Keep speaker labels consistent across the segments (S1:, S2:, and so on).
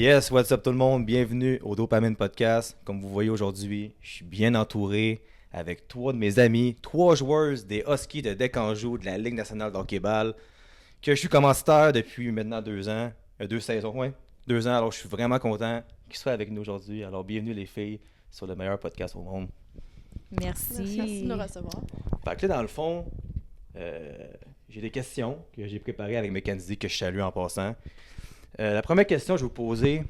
S1: Yes, what's up tout le monde? Bienvenue au Dopamine Podcast. Comme vous voyez aujourd'hui, je suis bien entouré avec 3 de mes amis, 3 joueurs des Huskies de Deck-en-Joux de la Ligue nationale de hockey-ball, que je suis commanditaire depuis maintenant 2 ans, 2 saisons, ouais, 2 ans. Alors je suis vraiment content qu'ils soient avec nous aujourd'hui. Alors bienvenue les filles sur le meilleur podcast au monde.
S2: Merci de nous recevoir.
S1: Fait que là, dans le fond, j'ai des questions que j'ai préparées avec Mackenzie que je salue en passant. La première question que je vais vous poser,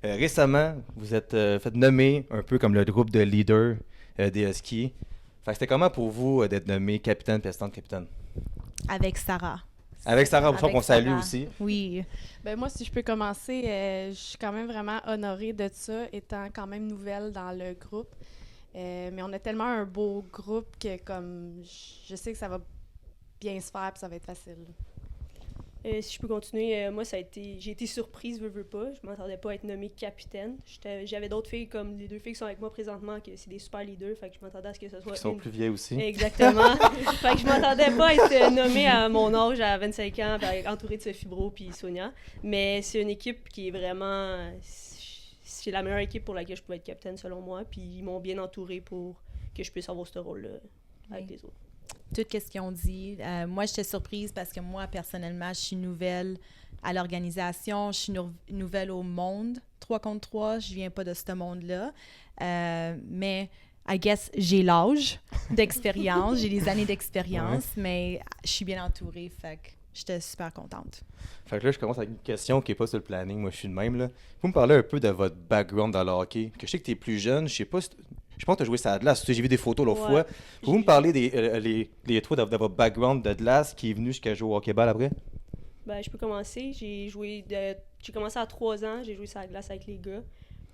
S1: récemment, vous êtes fait nommer un peu comme le groupe de leaders des Huskies. Fait que c'était comment pour vous d'être nommé capitaine et assistante capitaine?
S2: Avec Sarah.
S1: Avec Sarah, vous qu'on salue
S2: Sarah.
S1: aussi.
S2: Oui.
S3: Ben moi, si je peux commencer, je suis quand même vraiment honorée de ça, étant quand même nouvelle dans le groupe. Mais on a tellement un beau groupe que comme je sais que ça va bien se faire et ça va être facile.
S4: Si je peux continuer, moi, j'ai été surprise, veux pas. Je m'attendais pas à être nommée capitaine. J'avais d'autres filles, comme les 2 filles qui sont avec moi présentement, que c'est des super leaders, fait que je m'attendais à ce que ce soit...
S1: Qui sont plus vieilles aussi.
S4: Exactement. Fait que je m'attendais pas à être nommée à mon âge, à 25 ans, entourée de Sophie Brault puis Sonia. Mais c'est une équipe qui est vraiment... C'est la meilleure équipe pour laquelle je pouvais être capitaine, selon moi, puis ils m'ont bien entourée pour que je puisse avoir ce rôle-là avec les autres.
S2: Tout ce qu'ils ont dit. Moi, j'étais surprise parce que moi, personnellement, je suis nouvelle à l'organisation, je suis nouvelle au monde 3 contre 3, je viens pas de ce monde-là. Mais, I guess, j'ai l'âge d'expérience, j'ai des années d'expérience, mais je suis bien entourée, fait que j'étais super contente.
S1: Fait que là, je commence avec une question qui n'est pas sur le planning, moi je suis de même. Là. Vous me parlez un peu de votre background dans le hockey, que je sais que tu es plus jeune, je sais pas si je pense que tu as joué ça à glace. J'ai vu des photos l'autre fois. Vous me parler les trois de votre background de glace qui est venu jusqu'à jouer au hockey-ball après?
S4: Ben, je peux commencer. J'ai commencé à 3 ans. J'ai joué sur la glace avec les gars.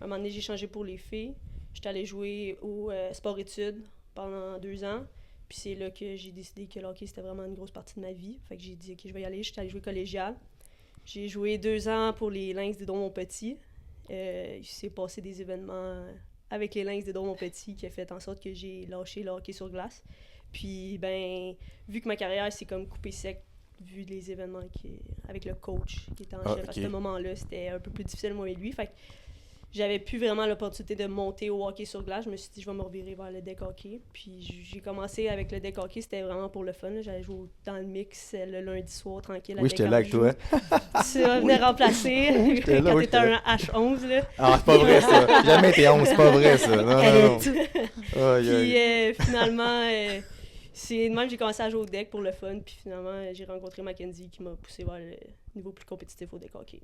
S4: À un moment donné, j'ai changé pour les filles. J'étais allée jouer au sport-études pendant 2 ans. Puis c'est là que j'ai décidé que le hockey, c'était vraiment une grosse partie de ma vie. Fait que j'ai dit, OK, je vais y aller. J'étais allée jouer collégial. J'ai joué 2 ans pour les Lynx des Dons-Montpetit. Il s'est passé des événements... avec les Lynx des Dons-Montpetit qui a fait en sorte que j'ai lâché le hockey sur glace. Puis, ben, vu que ma carrière s'est comme coupée sec, vu les événements avec le coach qui était en chef à ce moment-là, c'était un peu plus difficile, moi et lui. Fait que j'avais plus vraiment l'opportunité de monter au hockey sur glace. Je me suis dit, je vais me revirer vers le deck hockey. Puis, j'ai commencé avec le deck hockey, c'était vraiment pour le fun. J'allais jouer dans le mix le lundi soir, tranquille.
S1: Oui, j'étais là avec toi.
S4: Tu venais remplacer quand t'étais un H11, là.
S1: Ah, c'est pas vrai, ça. Jamais été 11, c'est pas vrai, ça. Non.
S4: Puis, finalement... c'est de même que j'ai commencé à jouer au deck pour le fun, puis finalement, j'ai rencontré Mackenzie qui m'a poussé vers le niveau plus compétitif au deck hockey.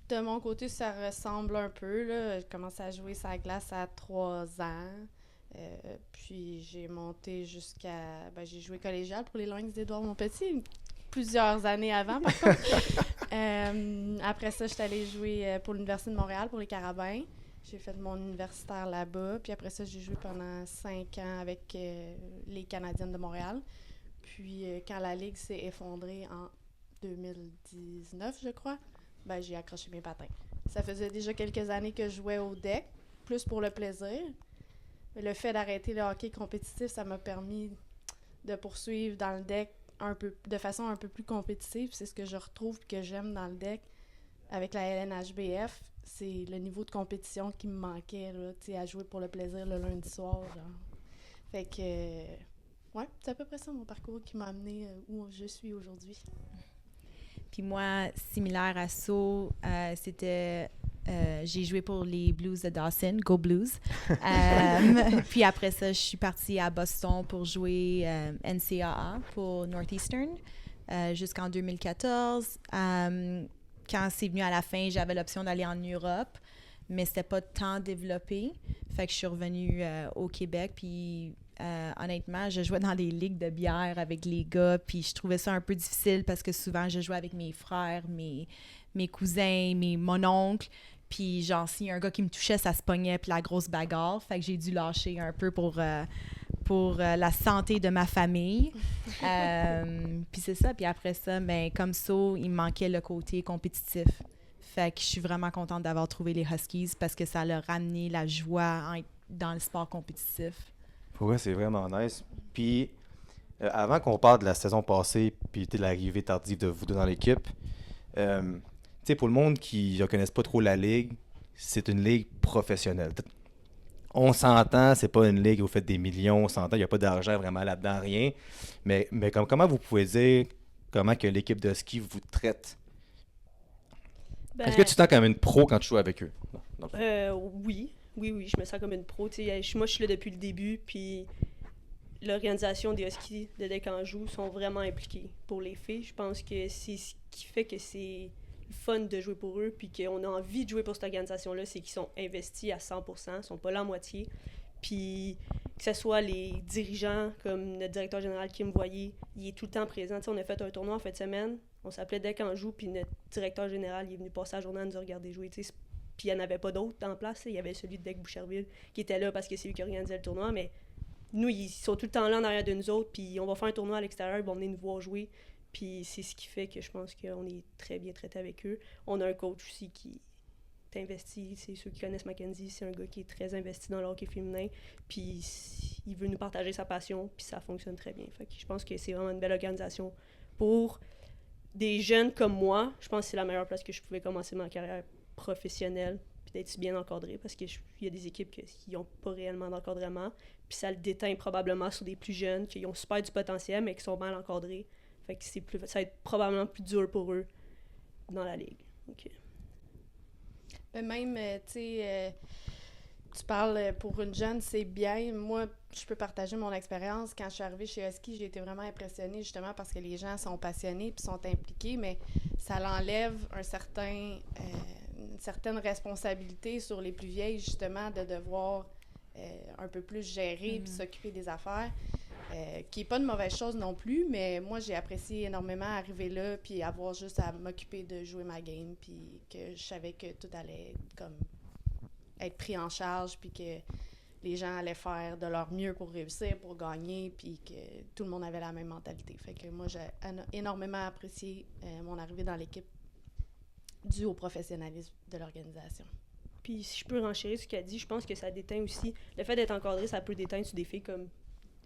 S3: De mon côté, ça ressemble un peu. Là. J'ai commencé à jouer sur la glace à 3 ans. Puis j'ai monté jusqu'à... Ben, j'ai joué collégial pour les Lynx d'Édouard-Montpetit plusieurs années avant, par contre. Après ça, j'étais allée jouer pour l'Université de Montréal, pour les Carabins. J'ai fait mon universitaire là-bas. Puis après ça, j'ai joué pendant 5 ans avec les Canadiennes de Montréal. Puis quand la Ligue s'est effondrée en 2019, je crois, ben j'ai accroché mes patins. Ça faisait déjà quelques années que je jouais au deck, plus pour le plaisir. Mais le fait d'arrêter le hockey compétitif, ça m'a permis de poursuivre dans le deck de façon un peu plus compétitive. C'est ce que je retrouve et que j'aime dans le deck avec la LNHBF. C'est le niveau de compétition qui me manquait, là, à jouer pour le plaisir le lundi soir. Genre. Fait que, ouais, c'est à peu près ça mon parcours qui m'a amené où je suis aujourd'hui.
S2: Puis moi, similaire à So, c'était... j'ai joué pour les Blues de Dawson, Go Blues. Puis après ça, je suis partie à Boston pour jouer NCAA pour Northeastern jusqu'en 2014. Quand c'est venu à la fin, j'avais l'option d'aller en Europe, mais c'était pas tant développé. Fait que je suis revenue au Québec, puis honnêtement, je jouais dans des ligues de bière avec les gars, puis je trouvais ça un peu difficile parce que souvent, je jouais avec mes frères, mes cousins, mon oncle, puis genre, s'il y a un gars qui me touchait, ça se pognait, puis la grosse bagarre. Fait que j'ai dû lâcher un peu pour la santé de ma famille. Puis c'est ça. Puis après ça, ben, comme ça, il me manquait le côté compétitif. Fait que je suis vraiment contente d'avoir trouvé les Huskies parce que ça leur a ramené la joie dans le sport compétitif.
S1: Ouais, c'est vraiment nice. Puis, avant qu'on parle de la saison passée puis de l'arrivée tardive de vous deux dans l'équipe, sais, pour le monde qui ne connaisse pas trop la ligue, c'est une ligue professionnelle. On s'entend, c'est pas une ligue où vous faites des millions, on s'entend, il n'y a pas d'argent vraiment là-dedans, rien. Mais comment vous pouvez dire comment que l'équipe de ski vous traite?
S4: Ben,
S1: Est-ce que tu te sens comme une pro quand tu joues avec eux? Non.
S4: oui, je me sens comme une pro. Moi, je suis là depuis le début, puis l'organisation des Huskies de Decanjou sont vraiment impliqués pour les filles. Je pense que c'est ce qui fait que c'est fun de jouer pour eux, puis qu'on a envie de jouer pour cette organisation-là, c'est qu'ils sont investis à 100%, ils sont pas là à moitié. Puis que ce soit les dirigeants, comme notre directeur général Kim Voyer, il est tout le temps présent. T'sais, on a fait un tournoi en fin de semaine, on s'appelait Decanjou, puis notre directeur général il est venu passer la journée à nous regarder jouer. Puis il n'y en avait pas d'autres en place. Il y avait celui de Deck Boucherville qui était là parce que c'est lui qui organisait le tournoi, mais nous, ils sont tout le temps là en arrière de nous autres, puis on va faire un tournoi à l'extérieur, ils vont venir nous voir jouer. Puis c'est ce qui fait que je pense qu'on est très bien traité avec eux. On a un coach aussi qui est investi, c'est ceux qui connaissent Mackenzie, c'est un gars qui est très investi dans le hockey féminin, puis il veut nous partager sa passion, puis ça fonctionne très bien. Fait que je pense que c'est vraiment une belle organisation pour des jeunes comme moi. Je pense que c'est la meilleure place que je pouvais commencer ma carrière professionnelle, puis d'être bien encadré, parce qu'il y a des équipes qui n'ont pas réellement d'encadrement, puis ça le déteint probablement sur des plus jeunes qui ont super du potentiel, mais qui sont mal encadrés. Fait que ça va être probablement plus dur pour eux dans la ligue. Okay.
S3: Même, tu sais, tu parles pour une jeune, c'est bien. Moi, je peux partager mon expérience. Quand je suis arrivée chez Husky, j'ai été vraiment impressionnée justement parce que les gens sont passionnés puis sont impliqués, mais ça l'enlève une certaine responsabilité sur les plus vieilles, justement, de devoir un peu plus gérer puis s'occuper des affaires. Qui n'est pas une mauvaise chose non plus, mais moi, j'ai apprécié énormément arriver là puis avoir juste à m'occuper de jouer ma game puis que je savais que tout allait comme être pris en charge puis que les gens allaient faire de leur mieux pour réussir, pour gagner puis que tout le monde avait la même mentalité. Fait que moi, j'ai énormément apprécié mon arrivée dans l'équipe dû au professionnalisme de l'organisation.
S4: Puis si je peux renchérir ce qu'elle dit, je pense que ça déteint aussi. Le fait d'être encadré, ça peut déteindre sur des filles comme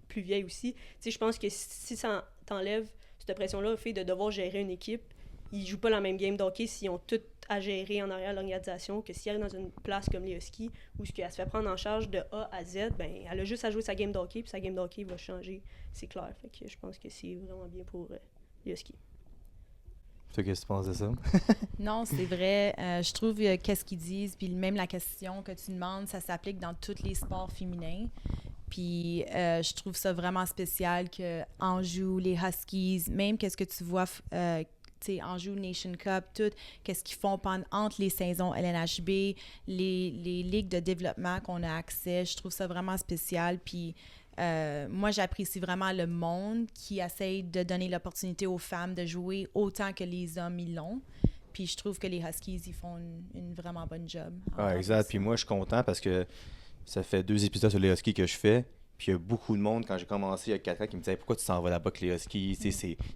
S4: plus vieilles aussi. Tu sais, je pense que si ça t'enlève cette pression-là au fait de devoir gérer une équipe, ils jouent pas la même game d'hockey s'ils ont tout à gérer en arrière de l'organisation que s'ils arrivent dans une place comme les Huskies où elle se fait prendre en charge de A à Z, ben elle a juste à jouer sa game d'hockey puis sa game d'hockey va changer, c'est clair. Fait que je pense que c'est vraiment bien pour les Huskies.
S1: Toi, qu'est-ce que tu penses de ça?
S2: Non, c'est vrai. Je trouve qu'est-ce qu'ils disent, puis même la question que tu demandes, ça s'applique dans tous les sports féminins. Puis je trouve ça vraiment spécial que Anjou, les Huskies, même qu'est-ce que tu vois, tu sais, Anjou, Nation Cup, tout, qu'est-ce qu'ils font entre les saisons LNHB, les ligues de développement qu'on a accès, je trouve ça vraiment spécial. Puis moi, j'apprécie vraiment le monde qui essaye de donner l'opportunité aux femmes de jouer autant que les hommes ils l'ont. Puis je trouve que les Huskies, ils font une vraiment bonne job.
S1: Ah, exact. Puis moi, je suis content parce que ça fait 2 épisodes sur les Huskies que je fais. Puis il y a beaucoup de monde, quand j'ai commencé il y a 4 ans, qui me disaient pourquoi tu t'en vas là-bas avec les Huskies,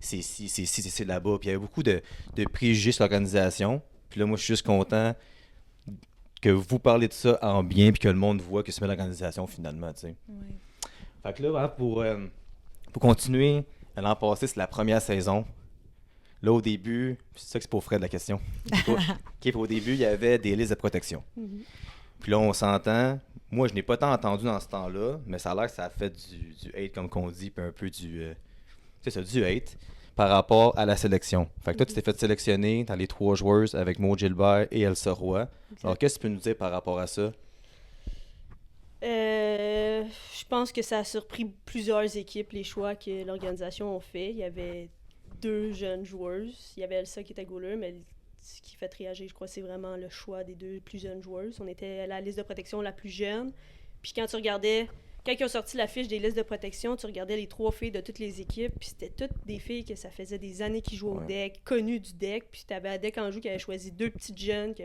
S1: c'est là-bas. Puis il y avait beaucoup de préjugés sur l'organisation. Puis là, moi, je suis juste content que vous parlez de ça en bien, puis que le monde voit que c'est l'organisation finalement, tu sais.
S2: Oui.
S1: Fait que là, pour continuer, l'an passé, c'est la première saison. Là, au début, c'est ça que c'est pour Fred la question. Au début, il y avait des listes de protection.
S4: Mm-hmm.
S1: Puis là, on s'entend. Moi, je n'ai pas tant entendu dans ce temps-là, mais ça a l'air que ça a fait du hate, comme qu'on dit, puis un peu du hate par rapport à la sélection. Fait que toi, tu t'es fait sélectionner dans les 3 joueuses avec Maud Gilbert et Elsa Roy.
S4: Exact.
S1: Alors, qu'est-ce que tu peux nous dire par rapport à ça?
S4: Je pense que ça a surpris plusieurs équipes, les choix que l'organisation a fait. Il y avait 2 jeunes joueuses. Il y avait Elsa qui était goaler, mais ce qui fait réagir, je crois, c'est vraiment le choix des 2 plus jeunes joueuses. On était à la liste de protection la plus jeune. Puis quand ils ont sorti la fiche des listes de protection, tu regardais les 3 filles de toutes les équipes, puis c'était toutes des filles que ça faisait des années qu'ils jouaient au deck, connues du deck. Puis tu avais à Decanjou qui avait choisi 2 petites jeunes qui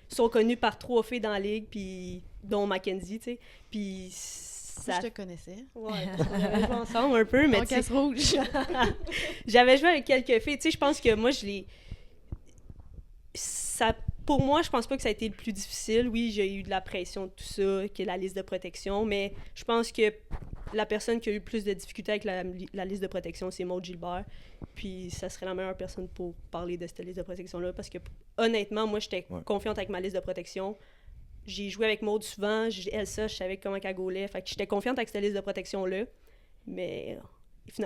S4: sont connues par 3 filles dans la ligue, puis dont Mackenzie, tu sais. Puis ça...
S3: Je te connaissais.
S4: Ouais, parce qu'on avait joué ensemble un peu, mais
S3: Ton casse rouge.
S4: J'avais joué avec quelques filles. Tu sais, je pense que moi, pour moi, je pense pas que ça a été le plus difficile. Oui, j'ai eu de la pression, tout ça, que la liste de protection, mais je pense que la personne qui a eu plus de difficultés avec la liste de protection, c'est Maud Gilbert. Puis ça serait la meilleure personne pour parler de cette liste de protection-là. Parce que honnêtement, moi, j'étais confiante avec ma liste de protection. J'ai joué avec Maud souvent. Elsa, je savais comment qu'elle gaulait. Fait que j'étais confiante avec cette liste de protection-là. Mais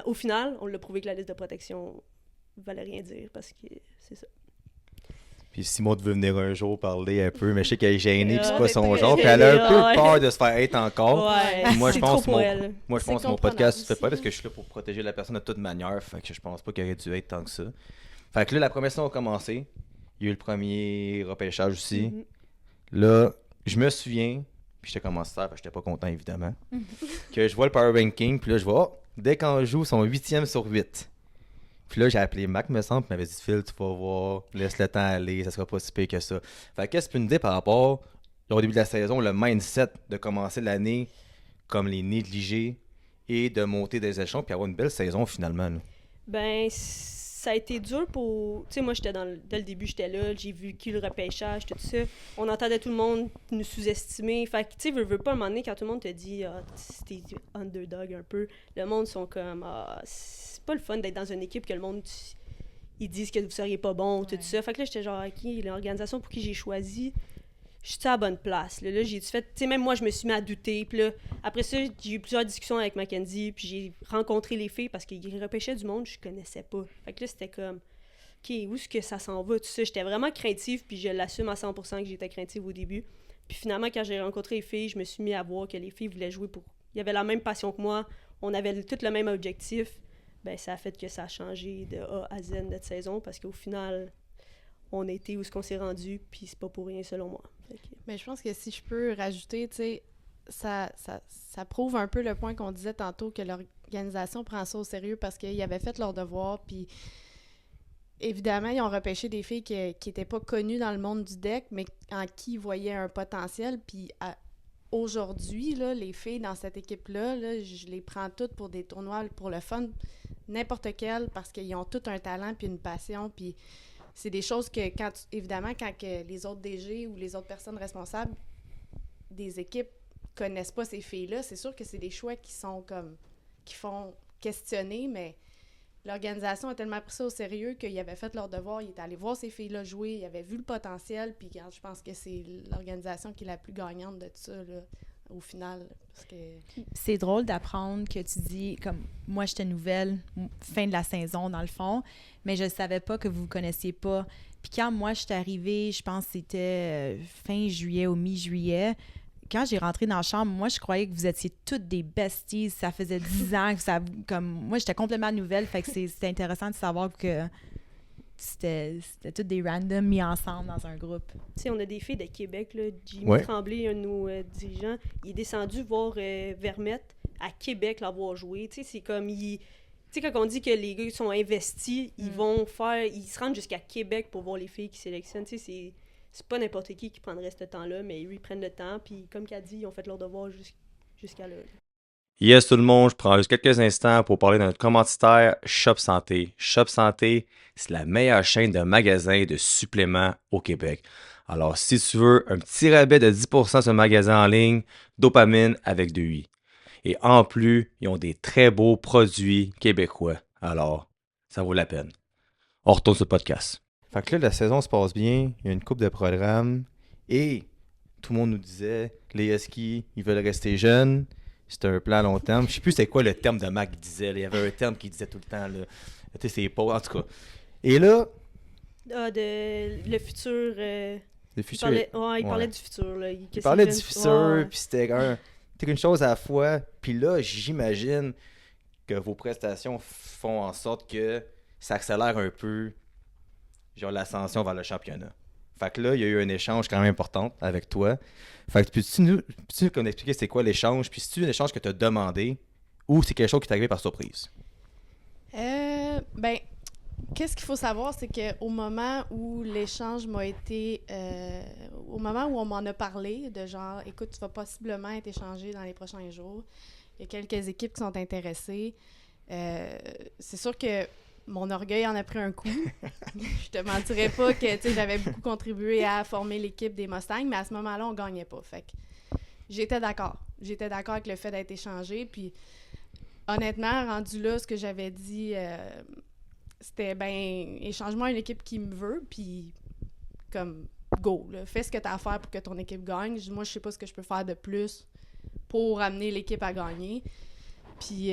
S4: au final, on l'a prouvé que la liste de protection valait rien dire parce que c'est ça.
S1: Puis Simon veut venir un jour parler un peu, mais je sais qu'elle est gênée, puis c'est pas
S4: mais
S1: son
S4: très
S1: genre, puis
S4: gênée,
S1: elle a un peu
S4: ouais.
S1: peur de se faire être encore.
S4: Ouais,
S1: Puis moi, je
S4: c'est
S1: pense
S4: trop pour elle.
S1: Moi, je
S3: C'est
S1: pense que mon
S3: comprenable
S1: podcast se fait
S3: aussi.
S1: pas parce que je suis là pour protéger la personne de toute manière. Fait que je pense pas qu'il aurait dû être tant que ça. Fait que là, la première saison a commencé. Il y a eu le premier repêchage aussi.
S4: Mhm.
S1: Là, je me souviens, puis j'étais commencé j'étais pas content évidemment, que je vois le Power Ranking, puis là, je vois, dès qu'on joue, son 8e sur 8. Puis là, j'ai appelé Mac, me semble, puis il m'avait dit, Phil, tu vas voir, laisse le temps aller, ça sera pas si pire que ça. Fait que qu'est-ce que tu peux nous dire par rapport, au début de la saison, le mindset de commencer l'année comme les négligés et de monter des échelons, puis avoir une belle saison finalement, là.
S4: Ben, ça a été dur pour... Tu sais, moi, dès le début, j'étais là, j'ai vécu le repêchage, tout ça. On entendait tout le monde nous sous-estimer. Fait que, tu sais, veux pas, à un moment donné, quand tout le monde te dit « Ah, c'était underdog un peu », le monde sont comme « Ah, c'est pas le fun d'être dans une équipe que le monde... » Ils disent que vous seriez pas bon, tout ça. Fait que là, j'étais genre « OK, l'organisation pour qui j'ai choisi... » Je suis à la bonne place. Là, j'ai fait... Tu sais, même moi, je me suis mis à douter. Puis là, après ça, j'ai eu plusieurs discussions avec Mackenzie. Puis j'ai rencontré les filles parce qu'ils repêchaient du monde que je connaissais pas. Fait que là, c'était comme... OK, où est-ce que ça s'en va? Tout ça. J'étais vraiment craintive. Puis je l'assume à 100% que j'étais craintive au début. Puis finalement, quand j'ai rencontré les filles, je me suis mis à voir que les filles voulaient jouer pour... Il y avait la même passion que moi. On avait tous le même objectif. Ben, ça a fait que ça a changé de A à Z notre saison. Parce qu'au final... on a été où est-ce qu'on s'est rendu, puis c'est pas pour rien selon moi.
S3: Mais je pense que si je peux rajouter, tu sais, ça prouve un peu le point qu'on disait tantôt que l'organisation prend ça au sérieux parce qu'ils avaient fait leur devoir, puis évidemment, ils ont repêché des filles qui étaient pas connues dans le monde du deck, mais en qui ils voyaient un potentiel, puis aujourd'hui, là, les filles dans cette équipe-là, là, je les prends toutes pour des tournois pour le fun, n'importe quel, parce qu'ils ont tout un talent puis une passion, puis c'est des choses que, évidemment, quand que les autres DG ou les autres personnes responsables des équipes connaissent pas ces filles-là, c'est sûr que c'est des choix qui font questionner, mais l'organisation a tellement pris ça au sérieux qu'ils avaient fait leur devoir, ils étaient allés voir ces filles-là jouer, ils avaient vu le potentiel, puis je pense que c'est l'organisation qui est la plus gagnante de tout ça, là, au final. Parce que...
S2: C'est drôle d'apprendre que tu dis, comme moi j'étais nouvelle, fin de la saison dans le fond, mais je savais pas que vous connaissiez pas. Puis quand moi je suis arrivée, je pense que c'était fin juillet ou mi-juillet, quand j'ai rentré dans la chambre, moi je croyais que vous étiez toutes des besties, ça faisait 10 ans que ça... Comme, moi j'étais complètement nouvelle, fait que c'était intéressant de savoir que c'était toutes des randoms mis ensemble dans un groupe.
S4: Tu sais, on a des filles de Québec, là. Jimmy Tremblay, un de nos dirigeants, il est descendu voir Vermette à Québec l'avoir joué. Tu sais, c'est comme... Tu sais, quand on dit que les gars sont investis, ils se rendent jusqu'à Québec pour voir les filles qui sélectionnent. Tu sais, c'est pas n'importe qui prendrait ce temps-là, mais eux, ils prennent le temps. Puis, comme qu'a dit, ils ont fait leur devoir jusqu'à là.
S1: Yes, tout le monde, je prends juste quelques instants pour parler de notre commanditaire Shop Santé. Shop Santé, c'est la meilleure chaîne de magasins de suppléments au Québec. Alors, si tu veux un petit rabais de 10% sur le magasin en ligne, Dopamine avec 2i. Et en plus, ils ont des très beaux produits québécois. Alors, ça vaut la peine. On retourne sur le podcast. Fait que là, la saison se passe bien, il y a une couple de programmes et tout le monde nous disait que les Huskies, ils veulent rester jeunes. C'était un plan à long terme. Je sais plus c'était quoi le terme de Mac qu'il disait. Là. Il y avait un terme qu'il disait tout le temps. Là. Tu sais, c'est pas... En tout cas. Et là...
S4: Le futur...
S1: le futur...
S4: Il parlait du futur. Là.
S1: Il parlait du futur, puis c'était une chose à la fois. Puis là, j'imagine que vos prestations font en sorte que ça accélère un peu genre l'ascension vers le championnat. Fait que là, il y a eu un échange quand même important avec toi. Fait que peux-tu nous expliquer c'est quoi l'échange? Puis c'est-tu un échange que tu as demandé ou c'est quelque chose qui t'est arrivé par surprise?
S3: Ben, qu'est-ce qu'il faut savoir, c'est qu'au moment où l'échange m'a été... au moment où on m'en a parlé, de genre, écoute, tu vas possiblement être échangé dans les prochains jours, il y a quelques équipes qui sont intéressées. C'est sûr que mon orgueil en a pris un coup. Je te mentirais pas que j'avais beaucoup contribué à former l'équipe des Mustangs, mais à ce moment-là, on gagnait pas. Fait que j'étais d'accord. j'étais d'accord avec le fait d'être échangée. Puis honnêtement, rendu là, ce que j'avais dit, c'était ben échange-moi une équipe qui me veut, puis comme go, là, fais ce que tu as à faire pour que ton équipe gagne. Moi, je sais pas ce que je peux faire de plus pour amener l'équipe à gagner. Puis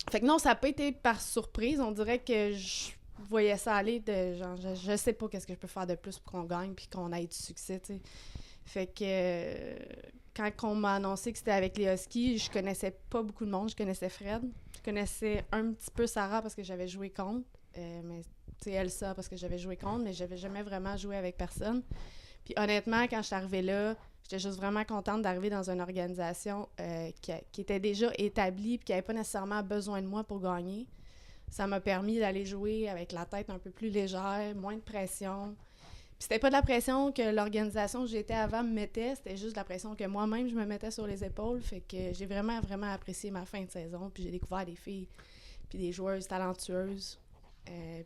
S3: fait que non, ça n'a pas été par surprise. On dirait que je voyais ça aller de genre, je sais pas qu'est-ce que je peux faire de plus pour qu'on gagne puis qu'on ait du succès, tu sais. Fait que quand on m'a annoncé que c'était avec les Huskies, je connaissais pas beaucoup de monde. Je connaissais Fred. Je connaissais un petit peu Sarah parce que j'avais joué contre. Mais tu sais, Elsa parce que j'avais joué contre, mais j'avais jamais vraiment joué avec personne. Puis honnêtement, quand je suis arrivée là, j'étais juste vraiment contente d'arriver dans une organisation qui était déjà établie et qui n'avait pas nécessairement besoin de moi pour gagner. Ça m'a permis d'aller jouer avec la tête un peu plus légère, moins de pression. Puis c'était pas de la pression que l'organisation où j'étais avant me mettait, c'était juste de la pression que moi-même je me mettais sur les épaules. Fait que j'ai vraiment, vraiment apprécié ma fin de saison. Puis j'ai découvert des filles puis des joueuses talentueuses.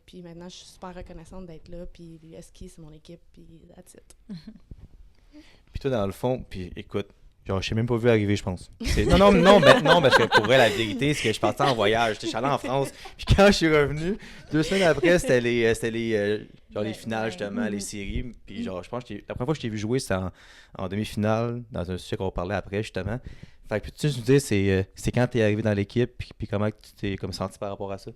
S3: Puis maintenant, je suis super reconnaissante d'être là. Puis les Huskies, c'est mon équipe. Puis that's it.
S1: Puis toi, dans le fond, puis écoute, genre, je t'ai même pas vu arriver, je pense. Non, parce que pour vrai, la vérité, c'est que je partais en voyage. Je suis allé en France. Puis quand je suis revenu, 2 semaines après, c'était les finales, justement, les séries. Puis genre, je pense que la première fois que je t'ai vu jouer, c'était en demi-finale, dans un sujet qu'on parlait après, justement. Fait que peux-tu nous dire, c'est quand t'es arrivé dans l'équipe, puis comment tu t'es comme senti par rapport à ça?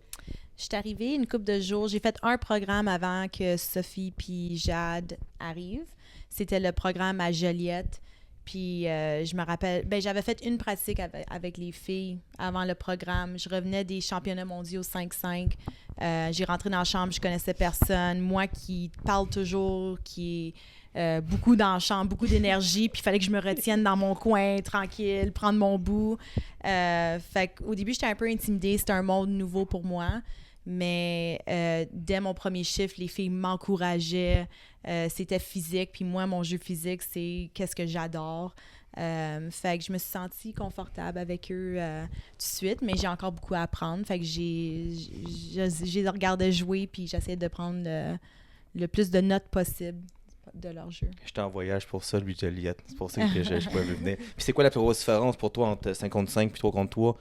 S2: Je suis arrivée une couple de jours. J'ai fait un programme avant que Sophie puis Jade arrivent. C'était le programme à Joliette. Puis je me rappelle, j'avais fait une pratique avec les filles avant le programme. Je revenais des championnats mondiaux 5-5. J'ai rentré dans la chambre, je connaissais personne. Moi qui parle toujours, qui est beaucoup dans la chambre, beaucoup d'énergie. Puis il fallait que je me retienne dans mon coin, tranquille, prendre mon bout. Fait qu'au début, j'étais un peu intimidée. C'était un monde nouveau pour moi. Mais dès mon premier chiffre, les filles m'encourageaient. C'était physique. Puis moi, mon jeu physique, c'est qu'est-ce que j'adore. Fait que je me suis sentie confortable avec eux tout de suite. Mais j'ai encore beaucoup à apprendre. Fait que je les regardais jouer. Puis j'essayais de prendre le plus de notes possible de leur jeu.
S1: J'étais en voyage pour ça, lui, Joliette. C'est pour ça que je pouvais venir. Puis c'est quoi la plus grosse différence pour toi entre 5 contre 5 puis 3 contre 3?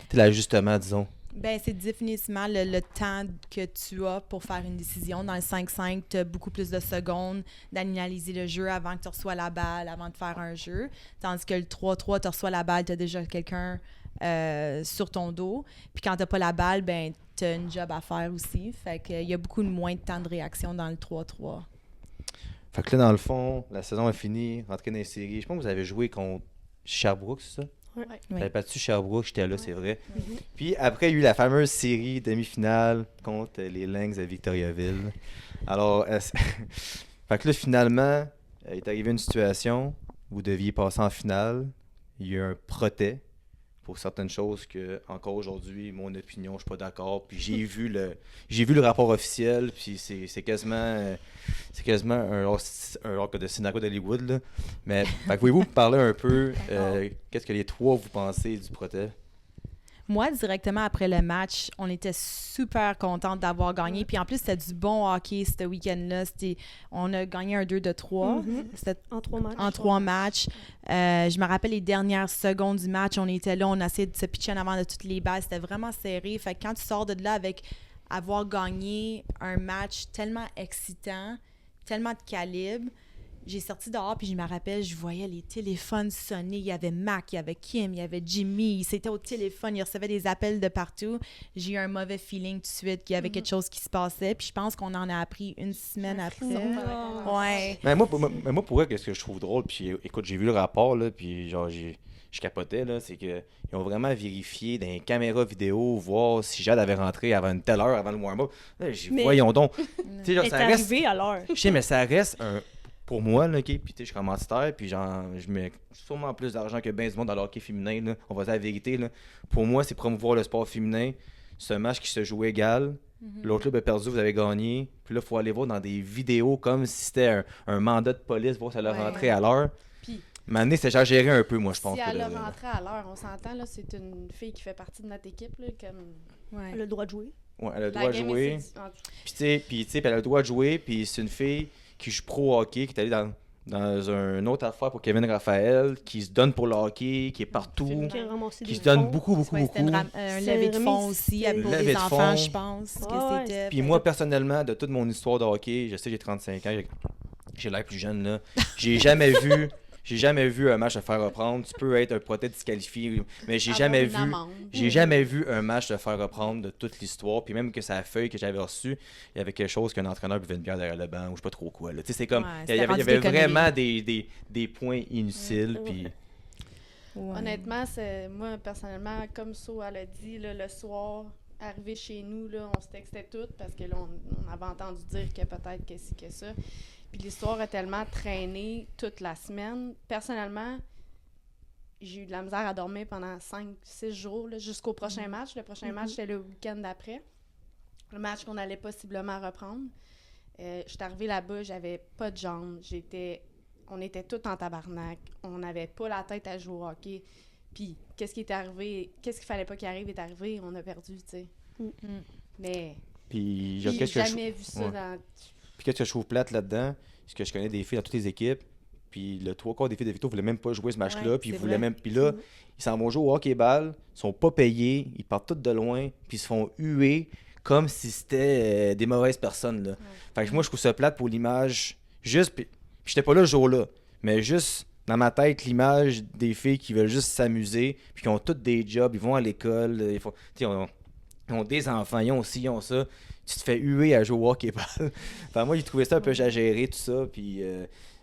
S1: C'était l'ajustement, disons.
S2: Ben, c'est définitivement le temps que tu as pour faire une décision. Dans le 5-5, tu as beaucoup plus de secondes d'analyser le jeu avant que tu reçois la balle, avant de faire un jeu. Tandis que le 3-3, tu reçois la balle, tu as déjà quelqu'un sur ton dos. Puis quand tu n'as pas la balle, ben, tu as une job à faire aussi. Fait qu'il y a beaucoup moins de temps de réaction dans le 3-3.
S1: Fait que là, dans le fond, la saison est finie, rentré dans les séries. Je pense que vous avez joué contre Sherbrooke, c'est ça?
S3: Ouais.
S1: Vous avez battu Sherbrooke, j'étais là, c'est vrai.
S3: Mm-hmm.
S1: Puis après, il y a eu la fameuse série demi-finale contre les Lynx de Victoriaville. Alors, fait que là, finalement, il est arrivé une situation où vous deviez passer en finale. Il y a eu un protêt pour certaines choses que, encore aujourd'hui, mon opinion, je suis pas d'accord. Puis j'ai vu le rapport officiel, puis c'est quasiment un arc de scénario d'Hollywood, là. Mais fait que pouvez-vous me parler un peu, qu'est-ce que les trois vous pensez du protêt?
S2: Moi, directement après le match, on était super contente d'avoir gagné. Puis en plus, c'était du bon hockey ce week-end-là. On a gagné un 2-3. C'était
S4: En 3 matchs.
S2: En 3 matchs. Je me rappelle les dernières secondes du match, on était là, on a essayé de se pitcher en avant de toutes les balles. C'était vraiment serré. Fait que quand tu sors de là avec avoir gagné un match tellement excitant, tellement de calibre, j'ai sorti dehors, puis je me rappelle, je voyais les téléphones sonner. Il y avait Mac, il y avait Kim, il y avait Jimmy. C'était au téléphone, il recevait des appels de partout. J'ai eu un mauvais feeling tout de suite qu'il y avait quelque chose qui se passait. Puis je pense qu'on en a appris une semaine après. Ouais.
S1: Mais moi, pour vrai, qu'est-ce que je trouve drôle, puis écoute, j'ai vu le rapport, là, puis genre, je capotais, là, c'est qu'ils ont vraiment vérifié dans les caméras vidéo, voir si Jade avait rentré avant une telle heure, avant le warm-up. Là, voyons donc. Tu sais, genre,
S4: Elle est
S1: ça reste...
S4: arrivée à l'heure.
S1: Je sais, mais ça reste pour moi, là, OK, puis tu sais, je suis commanditaire, puis genre, je mets sûrement plus d'argent que bien du monde dans le hockey féminin, là. On va dire la vérité, là. Pour moi, c'est promouvoir le sport féminin. C'est un match qui se joue égal. L'autre club a perdu, vous avez gagné. Puis là, il faut aller voir dans des vidéos comme si c'était un mandat de police, voir si elle a rentré à l'heure.
S3: Puis,
S1: Mané, c'est exagéré un peu, moi, je pense.
S3: si elle a rentré à l'heure, on s'entend, là, c'est une fille qui fait partie de notre équipe, là, comme...
S2: Ouais.
S4: Elle a le droit de jouer.
S1: Ouais, elle a le
S3: La
S1: droit de
S3: game
S1: jouer.
S3: est-
S1: Puis tu sais, elle a le droit de jouer, puis c'est une fille qui joue pro hockey, qui est allée dans une autre affaire pour Kevin Raphaël, qui se donne pour le hockey, qui est partout,
S4: Qui a ramassé
S1: qui
S4: des
S1: se donne
S4: fonds.
S1: beaucoup.
S2: Ouais, c'était un lever de fonds aussi
S1: Une
S2: pour
S1: levée
S2: les
S1: de
S2: enfants,
S1: fonds.
S2: je pense que
S4: Ouais,
S2: c'était.
S1: Puis moi, personnellement, de toute mon histoire de hockey, je sais que j'ai 35 ans, j'ai l'air plus jeune, là. J'ai jamais vu un match se faire reprendre. Tu peux être peut-être disqualifié, mais j'ai jamais vu un match se faire reprendre de toute l'histoire. Puis même que sa feuille que j'avais reçue, il y avait quelque chose qu'un entraîneur buvait une bière derrière le banc ou je sais pas trop quoi. Là. Tu sais, c'est comme,
S2: Ouais,
S1: il y
S2: c'était
S1: avait,
S2: rendu
S1: il y avait
S2: des
S1: vraiment
S2: conneries.
S1: des points inutiles. Puis
S2: Ouais.
S3: Honnêtement, moi, personnellement, comme So elle a dit, là, le soir, arrivé chez nous, là, on se textait toutes parce que là, on avait entendu dire que peut-être que ci, que ça. Puis l'histoire a tellement traîné toute la semaine. Personnellement, j'ai eu de la misère à dormir pendant 5-6 jours là, jusqu'au prochain match. Le prochain match, c'était le week-end d'après. Le match qu'on allait possiblement reprendre. J'étais arrivée là-bas, j'avais pas de jambes. On était tous en tabarnak. On n'avait pas la tête à jouer au hockey. Puis, qu'est-ce qui est arrivé? Qu'est-ce qu'il fallait pas qu'il arrive est arrivé. On a perdu, tu sais. Mais
S1: puis
S3: j'ai
S1: qu'est-ce que
S3: jamais vu ça
S1: ouais.
S3: dans...
S1: Puis qu'est-ce que je trouve plate là-dedans, c'est que je connais des filles dans toutes les équipes. Puis le 3/4 des filles de Victo voulaient même pas jouer ce match-là.
S2: Ouais,
S1: Puis
S2: c'est
S1: ils voulaient
S2: vrai.
S1: même. Puis là, ils s'en vont jouer au hockey-ball, ils sont pas payés, ils partent toutes de loin, puis ils se font huer comme si c'était des mauvaises personnes. Là. Fait que moi, je trouve ça plate pour l'image. Juste. Puis j'étais pas là ce jour-là, mais juste dans ma tête, l'image des filles qui veulent juste s'amuser, puis qui ont toutes des jobs, ils vont à l'école, ils ont des enfants, ils ont aussi, ils ont ça. Tu te fais huer à jouer au hockey-ball. Enfin, moi, j'ai trouvé ça un peu exagéré, tout ça. Puis,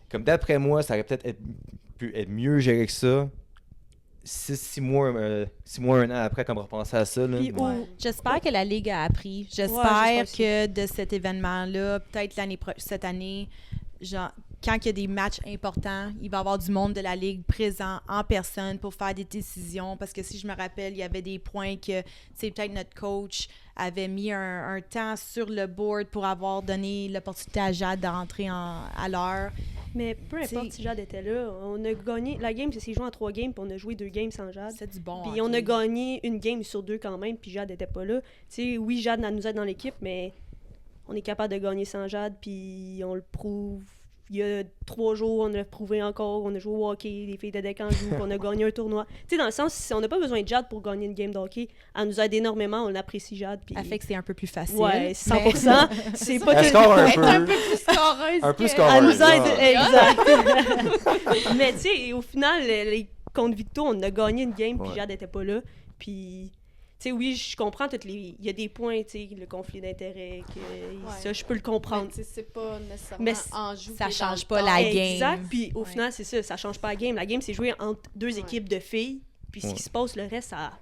S1: comme d'après moi, ça aurait peut-être pu être mieux géré que ça. 6 mois, 1 an après, comme repenser à ça. Là.
S4: Puis
S2: Ouais. J'espère que la Ligue a appris. J'espère
S4: j'espère
S2: que de cet événement-là, peut-être cette année, genre, quand il y a des matchs importants, il va y avoir du monde de la Ligue présent en personne pour faire des décisions. Parce que si je me rappelle, il y avait des points que, peut-être notre coach avait mis un temps sur le board pour avoir donné l'opportunité à Jade d'entrer à l'heure.
S4: Mais peu importe si Jade était là, on a gagné. La game, c'est joué en 3 games, puis on a joué 2 games sans Jade.
S2: C'est du bon.
S4: Puis on a gagné une game sur 2 quand même, puis Jade n'était pas là. Tu sais, oui, Jade nous aide dans l'équipe, mais on est capable de gagner sans Jade, puis on le prouve. Il y a 3 jours, on a prouvé encore, on a joué au hockey, les filles de Decanjou, on a gagné un tournoi. Tu sais, dans le sens, si on n'a pas besoin de Jade pour gagner une game de hockey, elle nous aide énormément, on apprécie Jade. Puis...
S2: Elle fait que c'est un peu plus facile.
S4: Ouais, 100%. C'est pas
S1: Elle score un peu.
S3: un peu plus scoreuse.
S1: Un peu
S3: que-
S1: scoreuse.
S4: Elle nous aide,
S1: genre.
S4: exact. Mais tu sais, au final, contre Victo, on a gagné une game, puis
S1: Ouais.
S4: Jade n'était pas là. Puis, tu sais, oui, je comprends il y a des points, tu sais, le conflit d'intérêts, ça, je peux le comprendre.
S3: Mais tu sais, c'est pas nécessairement
S4: Mais
S3: en joue
S2: ça
S3: qui est dans
S2: change
S3: le
S2: pas
S3: temps.
S2: la game.
S4: Exact, puis au
S2: Ouais.
S4: final, c'est ça change pas la game. La game, c'est joué entre 2
S3: Ouais.
S4: équipes de filles, puis ce
S1: Ouais.
S4: qui se passe, le reste, ça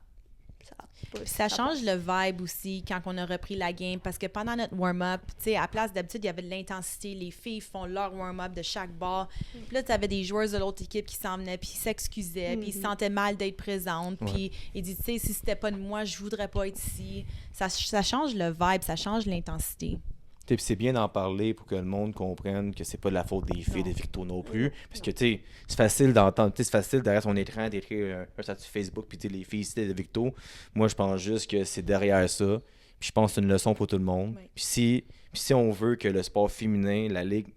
S2: Ça change le vibe aussi quand on a repris la game parce que pendant notre warm-up, tu sais, à place d'habitude, il y avait de l'intensité. Les filles font leur warm-up de chaque bord. Puis là, tu avais des joueurs de l'autre équipe qui s'en venaient, puis ils s'excusaient, puis ils se sentaient mal d'être présentes. Puis ils disaient, tu sais, si c'était pas de moi, je voudrais pas être ici. Ça change le vibe, ça change l'intensité.
S1: Puis c'est bien d'en parler pour que le monde comprenne que c'est pas de la faute des filles de Victo non plus. Parce que, tu sais, c'est facile d'entendre. Tu sais, c'est facile derrière son écran d'écrire un statut Facebook, puis tu sais, les filles c'était de Victo. Moi, je pense juste que c'est derrière ça. Puis je pense que c'est une leçon pour tout le monde.
S2: Oui.
S1: Puis si on veut que le sport féminin, la Ligue,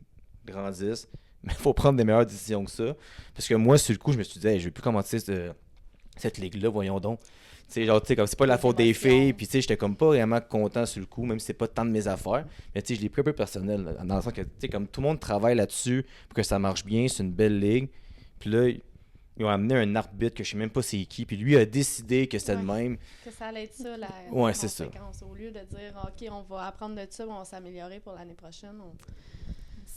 S1: grandisse, il faut prendre des meilleures décisions que ça. Parce que moi, sur le coup, je me suis dit, hey, je vais plus commencer cette Ligue-là, voyons donc. Tu sais, genre, tu sais, comme c'est pas la faute des filles, puis tu sais, j'étais comme pas vraiment content sur le coup, même si c'est pas tant de mes affaires. Mais tu sais, je l'ai pris un peu personnel, là, dans le sens que, tu sais, comme tout le monde travaille là-dessus pour que ça marche bien, c'est une belle ligue. Puis là, ils ont amené un arbitre que je sais même pas c'est qui, puis lui a décidé que c'était le même.
S3: Que ça allait être ça, la
S1: Ouais, c'est ça.
S3: conséquence. Au lieu de dire, OK, on va apprendre de ça, on va s'améliorer pour l'année prochaine.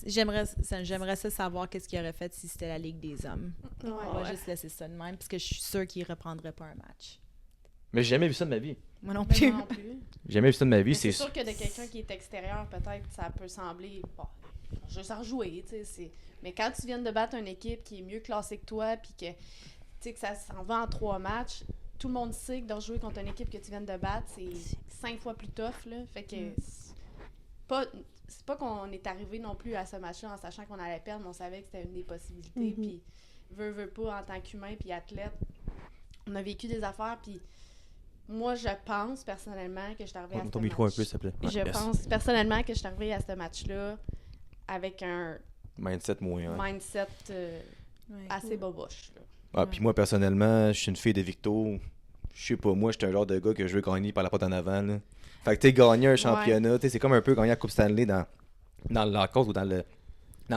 S2: J'aimerais ça savoir qu'est-ce qu'il aurait fait si c'était la Ligue des hommes. On va juste laisser ça de même parce que je suis sûre qu'il reprendrait pas un match.
S1: Mais j'ai jamais vu ça de ma vie.
S2: Moi non
S3: Mais
S2: plus.
S3: moi non plus.
S1: J'ai jamais vu ça de ma vie,
S3: Mais
S1: c'est
S3: c'est sûr que de quelqu'un qui est extérieur, peut-être, ça peut sembler, bon, juste à rejouer, tu sais. Mais quand tu viens de battre une équipe qui est mieux classée que toi, puis que, tu sais, que ça s'en va en 3 matchs, tout le monde sait que de rejouer contre une équipe que tu viens de battre, c'est 5 fois plus tough, là. Fait que c'est pas qu'on est arrivé non plus à ce match-là en sachant qu'on allait perdre, mais on savait que c'était une des possibilités. Puis, veut pas, en tant qu'humain puis athlète, on a vécu des affaires, puis moi, je pense personnellement que je suis arrivée à ce
S1: ton
S3: match.
S1: micro un peu, s'il te plaît.
S3: Je pense personnellement que je suis arrivée à ce match-là avec un
S1: Mindset moyen.
S3: mindset
S2: Ouais.
S3: assez boboche. Là.
S1: Ah, puis moi, personnellement, je suis une fille de Victo. Je sais pas, moi, j'étais un genre de gars que je veux gagner par la porte en avant. Là. Fait que, tu sais, gagner un championnat, tu sais, c'est comme un peu gagner la Coupe Stanley dans la course ou dans le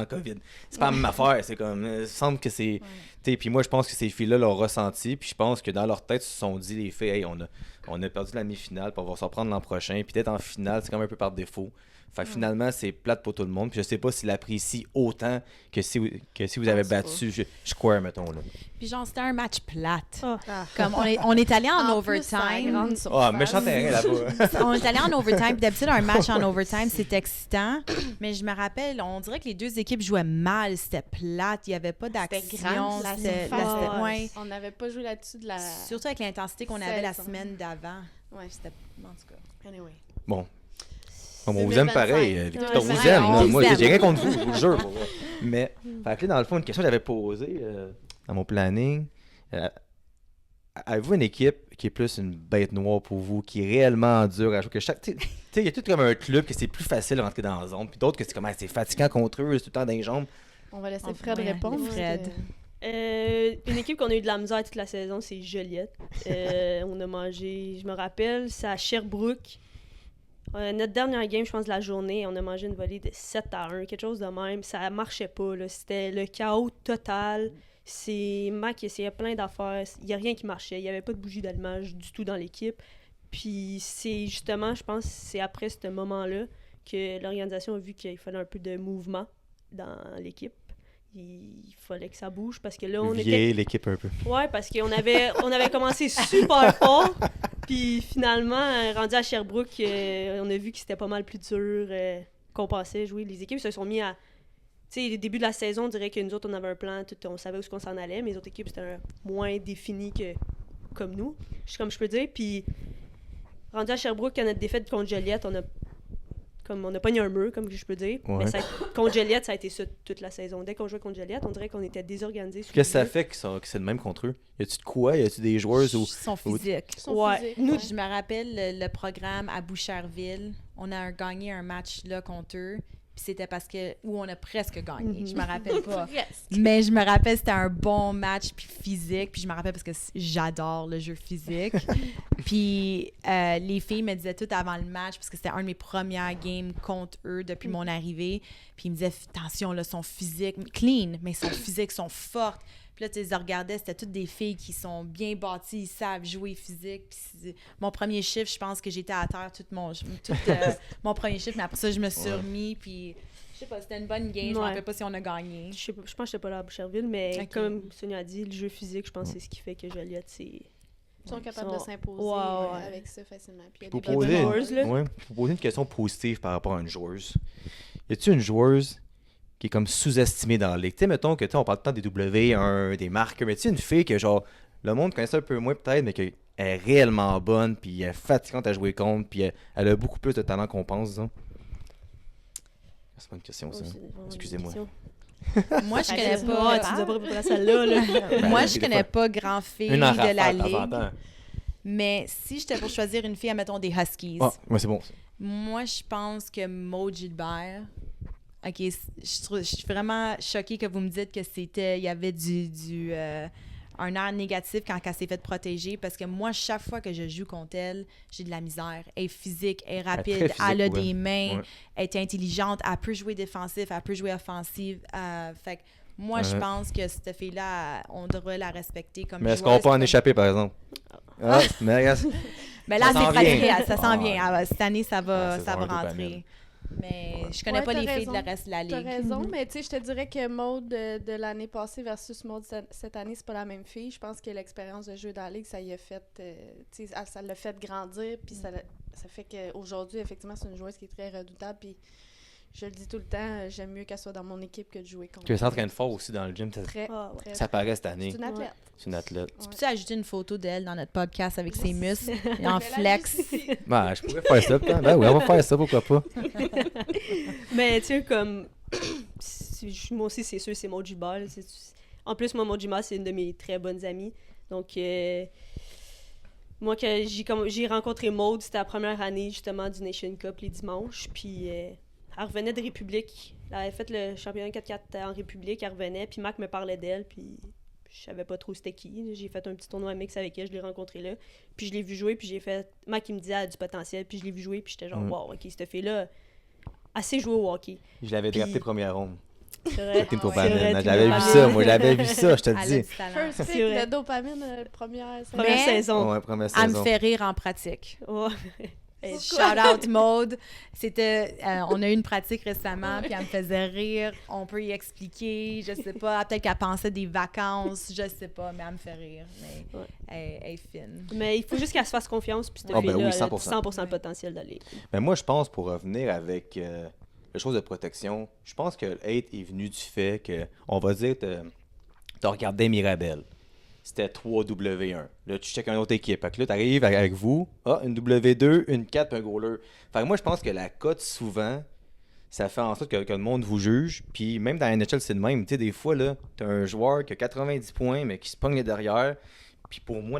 S1: COVID. C'est pas la même affaire, c'est comme, il semble que c'est... Tu sais, puis moi, je pense que ces filles-là l'ont ressenti, puis je pense que dans leur tête, ils se sont dit, les filles, hey, on a perdu la demi-finale, puis on va s'en prendre l'an prochain, puis peut-être en finale, c'est comme un peu par défaut. Fait que finalement, c'est plate pour tout le monde, puis je sais pas s'ils l'apprécient autant que si vous avez battu Square, mettons, là.
S2: Puis genre, c'était un match plate.
S4: Ah.
S2: Comme on est allé en
S3: plus, c'est à la
S2: overtime.
S3: grande
S1: Ah,
S3: surface.
S1: méchant terrain là-bas.
S2: On est allé en overtime. Puis d'habitude, un match en overtime, c'est excitant. Mais je me rappelle, on dirait que les deux équipes jouaient mal. C'était plate. Il n'y avait pas d'action.
S3: C'était grand, la
S4: surface.
S2: ouais.
S3: On n'avait pas joué là-dessus de la...
S2: Surtout avec l'intensité qu'on avait la
S3: Saison.
S2: semaine d'avant.
S3: Ouais,
S2: C'était... En tout cas.
S3: anyway.
S1: Bon. On vous aime
S3: 2025.
S1: pareil, Victor, on vous
S3: 2025,
S1: aime.
S2: on
S1: là.
S2: vous
S1: Moi,
S2: aime.
S1: j'ai rien contre vous, je vous le jure. pour vrai. Mais, fait que là, dans le fond, une question que j'avais posée dans mon planning. Avez-vous une équipe qui est plus une bête noire pour vous, qui est réellement dure à jouer? Tu sais, il y a tout comme un club que c'est plus facile de rentrer dans la zone, puis d'autres que c'est comme, c'est fatigant contre eux, c'est tout le temps dans les jambes.
S3: On va laisser
S2: On
S3: Fred
S2: pourrait
S3: répondre.
S2: aller Fred.
S3: parce que-
S4: Une équipe qu'on a eu de la misère toute la saison, c'est Joliette. On a mangé, je me rappelle, c'est à Sherbrooke. Notre dernière game, je pense, de la journée, on a mangé une volée de 7-1, quelque chose de même. Ça marchait pas, là. C'était le chaos total. C'est Mac qui essayait plein d'affaires. Il n'y a rien qui marchait. Il n'y avait pas de bougie d'allumage du tout dans l'équipe. Puis c'est justement, je pense, c'est après ce moment-là que l'organisation a vu qu'il fallait un peu de mouvement dans l'équipe. Il fallait que ça bouge parce que là, on était...
S1: Vieille l'équipe un peu.
S4: Ouais, parce qu'on avait commencé super fort. Puis finalement, rendu à Sherbrooke, on a vu que c'était pas mal plus dur qu'on pensait jouer. Les équipes se sont mis à... Tu sais, le début de la saison, on dirait que nous autres, on avait un plan, on savait où est-ce qu'on s'en allait, mais les autres équipes, c'était moins défini que comme nous, comme je peux dire. Puis rendu à Sherbrooke, à notre défaite contre Joliette, on a pogné un mur, comme je peux dire.
S1: Ouais.
S4: Mais contre Joliette, ça a été ça toute la saison. Dès qu'on jouait contre Joliette, on dirait qu'on était désorganisés.
S1: Qu'est-ce que ça fait que c'est le même contre eux? Y a-tu de quoi? Y a-tu des joueurs ou...
S2: Ils sont physiques.
S3: Ils sont
S4: Ouais.
S3: physiques,
S2: Nous,
S3: ouais.
S2: je me rappelle le programme à Boucherville. On a gagné un match là contre eux. Puis c'était parce que... Où on a presque gagné. Je me rappelle pas. Mais je me rappelle, c'était un bon match puis physique. Puis je me rappelle parce que j'adore le jeu physique. Puis les filles me disaient tout avant le match, parce que c'était un de mes premières games contre eux depuis mon arrivée. Puis ils me disaient, attention, là, sont physiques, clean, mais sont physiques, sont fortes. Puis là, tu les regardais, c'était toutes des filles qui sont bien bâties, ils savent jouer physique. Puis mon premier chiffre, je pense que j'étais à terre tout mon premier chiffre, mais après ça, je me suis remis. Puis je sais pas, c'était une bonne game. Je me
S4: Ouais.
S2: rappelle pas si on a gagné.
S4: Je pense que j'étais pas là à Boucherville, mais
S2: Ok.
S4: comme Sonia a dit, le jeu physique, je pense que c'est ce qui fait que Joliette, c'est...
S3: Ils sont capables
S4: Ils
S3: de
S4: sont-
S3: s'imposer
S4: Ouais.
S3: avec ça facilement. Puis il y a
S1: Pour
S3: des bonnes
S1: poser,
S4: joueuses, là.
S1: pour poser une question positive par rapport à une joueuse. Y a-tu une joueuse qui est comme sous-estimée dans la ligue? Tu sais, mettons que on parle tout le temps des W1, des marqueurs, mais tu sais, une fille que genre, le monde connaissait un peu moins peut-être, mais qu'elle est réellement bonne, puis elle est fatigante à jouer contre, puis elle a beaucoup plus de talent qu'on pense, disons. C'est pas une question, ça.
S4: Oh, c'est vraiment une
S1: Excusez-moi.
S4: question.
S2: Moi, je connais
S4: Ouais, tu
S2: pas...
S4: nous as pas préparé celle-là, là.
S2: Moi,
S1: Ben,
S2: je
S1: des
S2: connais
S1: fois.
S2: pas grand fille
S1: Une en
S2: de la
S1: rafale, de temps en
S2: ligue.
S1: temps.
S2: Mais si j'étais pour choisir une fille, admettons des Huskies,
S1: Ah, ouais, c'est bon.
S2: moi, je pense que Maud Gilbert... OK, je suis vraiment choquée que vous me dites que il y avait un air négatif quand elle s'est fait protéger, parce que moi, chaque fois que je joue contre elle, j'ai de la misère. Elle est physique, elle est rapide,
S1: très physique,
S2: elle a
S1: ouais.
S2: des mains,
S1: Ouais.
S2: elle est intelligente, elle peut jouer défensif, elle peut jouer offensive. Fait que moi, je
S1: Ouais.
S2: pense que cette fille-là, on devrait la respecter comme
S1: Mais est-ce qu'on
S2: joueuse,
S1: peut en
S2: comme-
S1: échapper, par exemple? Ah, mais regarde.
S2: Mais là,
S1: Ça
S2: c'est
S1: s'en
S2: pratiqué,
S1: vient.
S2: ça s'en
S1: Ah,
S2: vient.
S1: ouais.
S2: Ah, cette année, ça va,
S1: Ah, c'est
S2: ça
S1: ça,
S2: va
S1: un peu
S2: rentrer.
S1: panel.
S2: Mais je connais
S3: Ouais,
S2: pas
S3: t'as
S2: les filles
S3: raison.
S2: de le reste de la
S3: T'as
S2: ligue.
S3: raison, mais tu sais, je te dirais que Maud de l'année passée versus Maud cette année, c'est pas la même fille. Je pense que l'expérience de jeu dans la ligue, ça y a fait, tu sais, ça l'a fait grandir, puis ça fait qu'aujourd'hui, effectivement, c'est une joueuse qui est très redoutable, puis je le dis tout le temps, j'aime mieux qu'elle soit dans mon équipe que de jouer contre.
S1: Tu s'entraîne fort aussi dans le gym.
S3: Très,
S4: Ah, ouais.
S3: très.
S1: Ça paraît cette année.
S3: C'est une athlète.
S1: C'est une athlète.
S3: Ouais.
S2: Peux-tu ajouter une photo d'elle dans notre podcast avec ses muscles et en
S3: Mais là,
S2: flex?
S3: juste ici.
S1: Ben, je pourrais faire ça. peut-être. Ben oui, on va faire ça, pourquoi pas.
S4: Mais tu sais, comme. Moi aussi, c'est sûr, c'est Maud Gilbert. Là. En plus, moi, Maud Gilbert, c'est une de mes très bonnes amies. Donc, moi, que j'ai rencontré Maud, c'était la première année, justement, du Nation Cup les dimanches. Puis, elle revenait de République. Elle avait fait le championnat 4x4 en République, elle revenait, puis Mac me parlait d'elle, puis je savais pas trop c'était qui. J'ai fait un petit tournoi mix avec elle, je l'ai rencontrée là, puis je l'ai vu jouer, puis j'ai fait... Mac, il me disait, elle a du potentiel, puis je l'ai vu jouer, puis j'étais genre, wow, OK, cette fille-là, elle sait jouer au hockey.
S1: Je l'avais
S4: Puis-
S1: drafté première ronde.
S4: C'est vrai.
S1: Team
S2: Ah ouais.
S1: Dopamine.
S4: C'est vrai,
S1: J'avais vu
S4: Team
S1: ça,
S4: Dopamine.
S1: moi, j'avais vu ça, je te le
S2: Elle a
S1: dis.
S2: du talent.
S3: First pick
S4: C'est vrai.
S3: de dopamine, première saison.
S4: Première
S2: Mais-
S4: saison.
S1: Ouais, première
S2: Elle me
S1: saison.
S2: fait rire en pratique.
S4: Ouais.
S2: Et shout out Maude. C'était, on a eu une pratique récemment, puis elle me faisait rire. On peut y expliquer, je sais pas. Peut-être qu'elle pensait des vacances, je sais pas, mais elle me fait rire. Mais
S4: Ouais.
S2: elle est fine.
S4: Mais il faut juste qu'elle se fasse confiance, puis cette
S1: Ah, ben
S4: fille-là,
S1: oui,
S4: elle a
S1: 100%.
S4: 100% le potentiel d'aller.
S1: Mais moi, je pense, pour revenir avec les choses de protection, je pense que le hate est venu du fait que, on va dire, t'as regardé Mirabel. C'était 3W1. Là, tu checkes une autre équipe. Fait que là, t'arrives avec vous, une W2, une 4 puis un goaler. Fait que moi, je pense que la cote, souvent, ça fait en sorte que le monde vous juge. Puis même dans la NHL, c'est le même. Tu sais, des fois, là, t'as un joueur qui a 90 points, mais qui se pogne les derrière. Puis pour moi,